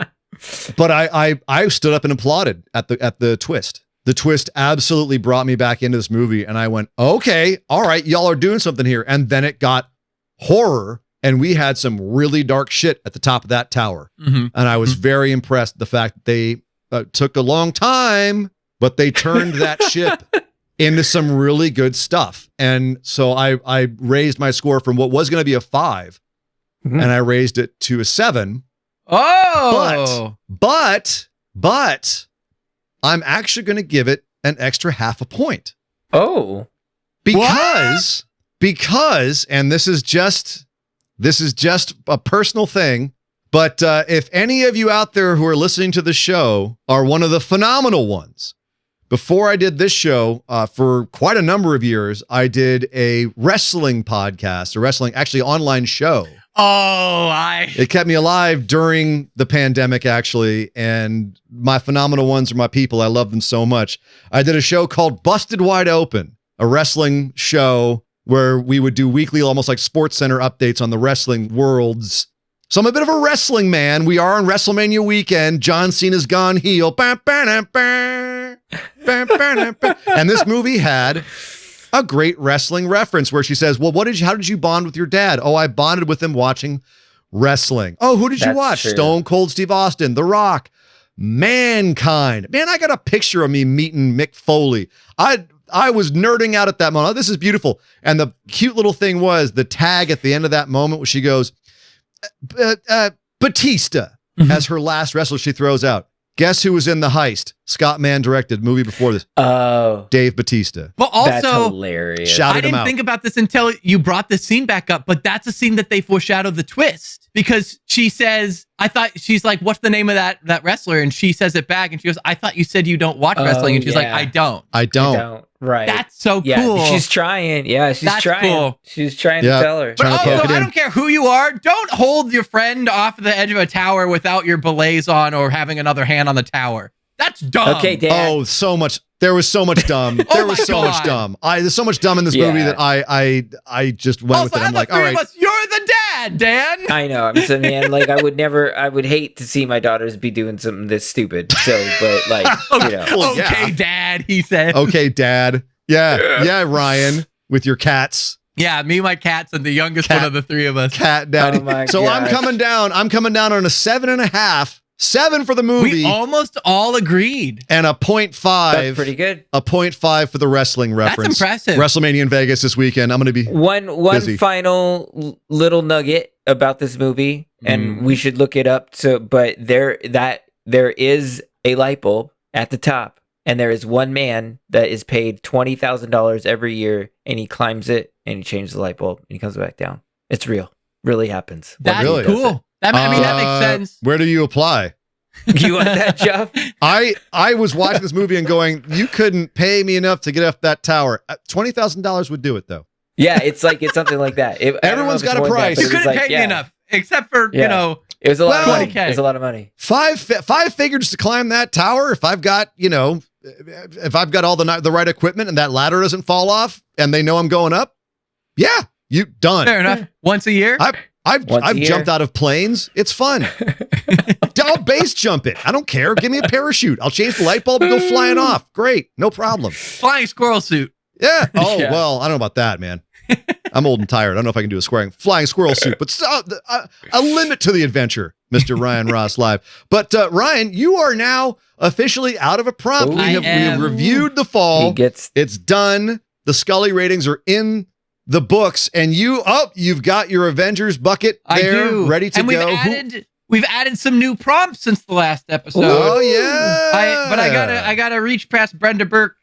But I stood up and applauded at the twist. The twist absolutely brought me back into this movie, and I went, okay, all right, y'all are doing something here. And then it got horror, and we had some really dark shit at the top of that tower. And I was very impressed with the fact that they took a long time, but they turned that ship into some really good stuff. And so I raised my score from what was going to be a 5, and I raised it to a 7. Oh, but I'm actually going to give it an extra half a point. Oh, because, and this is just a personal thing, But if any of you out there who are listening to the show are one of the phenomenal ones, before I did this show, for quite a number of years, I did a wrestling podcast, actually online show. It kept me alive during the pandemic, actually, and my phenomenal ones are my people. I love them so much. I did a show called Busted Wide Open, a wrestling show where we would do weekly, almost like Sports Center updates on the wrestling worlds. So I'm a bit of a wrestling man. We are on WrestleMania weekend. John Cena's gone heel. And this movie had a great wrestling reference where she says, well, how did you bond with your dad? Oh, I bonded with him watching wrestling. Oh, who did you That's watch? true. Stone Cold Steve Austin, The Rock, Mankind. Man, I got a picture of me meeting Mick Foley. I was nerding out at that moment. Oh, this is beautiful. And the cute little thing was the tag at the end of that moment where she goes, Batista as her last wrestler she throws out. Guess who was in The Heist? Scott Mann directed movie before this. Oh, Dave Batista. But that's also, hilarious. Shouted I him didn't out. think about this until you brought the scene back up, but that's a scene that they foreshadowed the twist because she says, she's like, what's the name of that wrestler? And she says it back and she goes, I thought you said you don't watch wrestling. And she's like, yeah. I don't. I I don't. don't. Right. That's so yeah, cool. she's trying. Yeah, she's That's trying. cool. She's trying Yeah. to tell her. But Trying to also, poke it I in. don't care who you are. Don't hold your friend off the edge of a tower without your belays on or having another hand on the tower. That's dumb. Okay, Dan. Oh, so much. There was so much dumb. There was my so much God. dumb. There's so much dumb in this Yeah. movie that I just went Also, with it. I'm out of like, the all three of right. us, you're the dad, Dan. I know. I'm saying, man, like I would hate to see my daughters be doing something this stupid. So, but like, you know. Well, yeah. Okay, Dad, he said. Okay, Dad. Yeah, Ryan, with your cats. Yeah, me, my cats, and the youngest Cat. one of the three of us. Cat daddy. Oh my So I'm gosh. coming down on a 7.5. 7 for the movie. We almost all agreed. and a 0.5. That's pretty good. A 0.5 for the wrestling reference. impressive. WrestleMania in Vegas this weekend. I'm going to be. One Busy. final little nugget about this movie, and we should look it up. So, but there is a light bulb at the top, and there is one man that is paid $20,000 every year, and he climbs it and he changes the light bulb and he comes back down. It's real. Really happens. That's really? cool. That makes sense. Where do you apply? You want that, Jeff? I was watching this movie and going, you couldn't pay me enough to get off that tower. $20,000 would do it, though. Yeah, it's something like that. I don't know Everyone's if it's got a more than that, price. but You it was couldn't like, pay me enough, except for, Yeah. you know, It was a lot of Well, money. It was a lot of money. Five figures to climb that tower. If I've got, if I've got all the right equipment and that ladder doesn't fall off and they know I'm going up, yeah, you done. fair enough. Once a year. I've Once a year. jumped out of planes. It's fun. I'll base jump it. I don't care. Give me a parachute. I'll change the light bulb and go flying off. Great. No problem. Flying squirrel suit. Yeah. Oh, Yeah. well, I don't know about that, man. I'm old and tired. I don't know if I can do a flying squirrel suit, but a limit to the adventure, Mr. Ryan Ross Live. But Ryan, you are now officially out of a prompt. Ooh. We have reviewed the fall. He gets It's done. The Scully ratings are in the books, and you've got your Avengers bucket there, I do. ready to and go. We've added some new prompts since the last episode. Oh yeah. I gotta reach past Brenda Dirk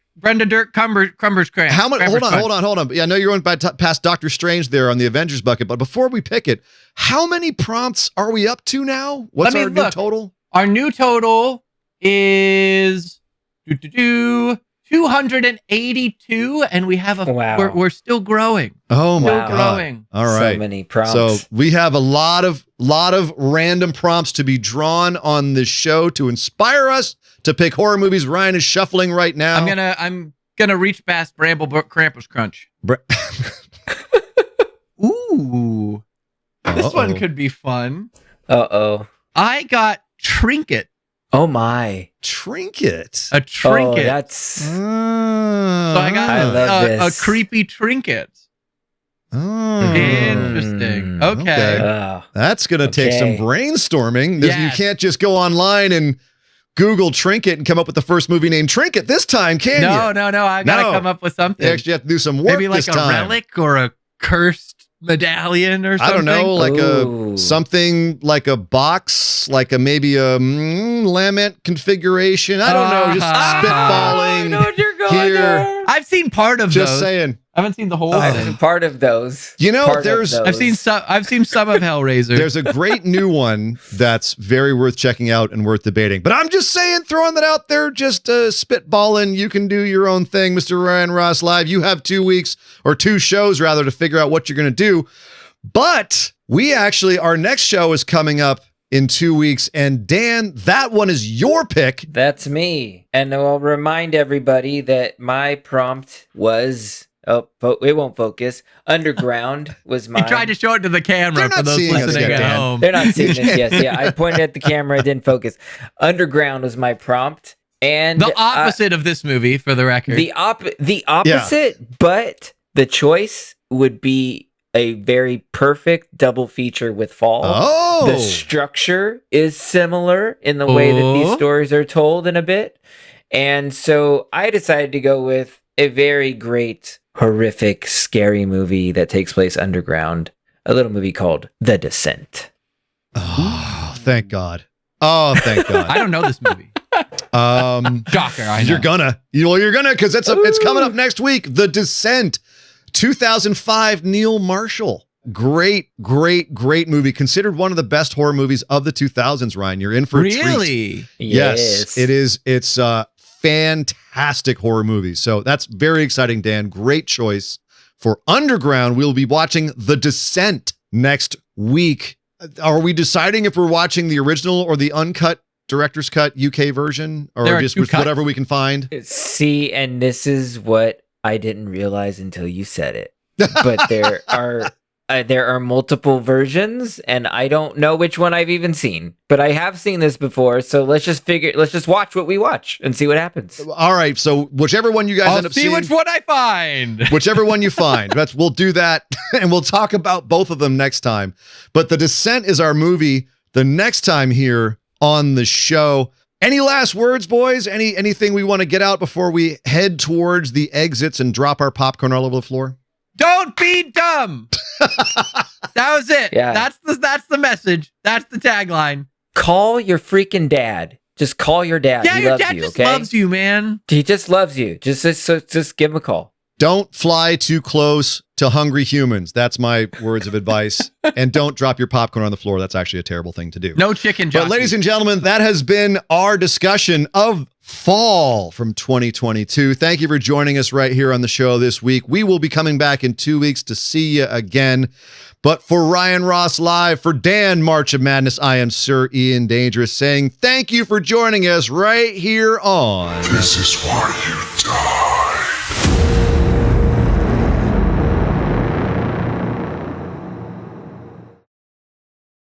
Crumber's cramp. How much? Hold on. Yeah, I know you're going past Doctor Strange there on the Avengers bucket, but before we pick it, how many prompts are we up to now? What's our new total? Our new total is 282, and we have Wow. we're still growing. Oh my Still Wow. god! growing. All right. so many prompts. So we have a lot of random prompts to be drawn on this show to inspire us to pick horror movies. Ryan is shuffling right now. I'm gonna reach past Bramblebrook Krampus Crunch. Ooh, this one could be fun. Uh-oh. I got Trinket. Oh my. Trinket. A trinket. Oh, that's So I got I love a this. creepy trinket. Oh. Interesting. Okay. Okay. oh. That's going to take some Okay. brainstorming. You Yes. can't just go online and Google Trinket and come up with the first movie named Trinket this time, can you? No. I gotta No. come up with something. You actually have to do some work Maybe like this a time. relic or a cursed medallion or something. I don't know, like Ooh. something like a box, like maybe a lament configuration. I don't know, just Uh-huh. spitballing I know what you're going here. there. I've seen part of Just those. saying. I haven't seen the whole I'm thing. part of those. You know, Part of there's- those. I've seen some of Hellraiser. There's a great new one that's very worth checking out and worth debating. But I'm just saying, throwing that out there, just spitballing. You can do your own thing, Mr. Ryan Ross Live. You have 2 weeks or 2 shows rather to figure out what you're going to do. But we actually, our next show is coming up in 2 weeks. And Dan, that one is your pick. That's me. And I'll remind everybody that my prompt was, it won't focus. Underground was He mine. tried to show it to the camera They're for not those seeing us listening yet, at Dan. home. They're not seeing this. Yes, yeah. I pointed at the camera, it didn't focus. Underground was my prompt. And The opposite of this movie, for the record. the opposite, but the choice would be a very perfect double feature with Fall. Oh, The structure is similar in the way that these Oh. stories are told in a bit. And so I decided to go with a very great, horrific, scary movie that takes place underground. A little movie called The Descent. oh, thank God. Oh, thank I God. don't know this movie. Shocker, I know. You're gonna, because it's coming up next week. The Descent, 2005, Neil Marshall. Great movie. Considered one of the best horror movies of the 2000s. Ryan, you're in for a treat. Really? Yes, it is. It's a fantastic horror movie. So that's very exciting, Dan. Great choice for Underground. We'll be watching The Descent next week. Are we deciding if we're watching the original or the uncut director's cut UK version, or There are just two cuts. whatever we can find? See, and this is what I didn't realize until you said it. But there are multiple versions, and I don't know which one I've even seen. But I have seen this before, so let's just watch what we watch and see what happens. All right. So whichever one you guys end I'll up see seeing, which one I find. whichever one you find, we'll do that, and we'll talk about both of them next time. But The Descent is our movie the next time here on the show. Any last words, boys? Anything we want to get out before we head towards the exits and drop our popcorn all over the floor? Don't be dumb. That was it. Yeah. That's the message. That's the tagline. Call your freaking dad. Just call your dad. Yeah, He your loves dad you, just okay? loves you, man. He just loves you. Just give him a call. Don't fly too close to hungry humans. That's my words of advice. And don't drop your popcorn on the floor. That's actually a terrible thing to do. No chicken But jockey. ladies and gentlemen, that has been our discussion of Fall from 2022. Thank you for joining us right here on the show this week. We will be coming back in 2 weeks to see you again. But for Ryan Ross Live, for Dan March of Madness, I am Sir Ian Dangerous saying thank you for joining us right here on This is why you die.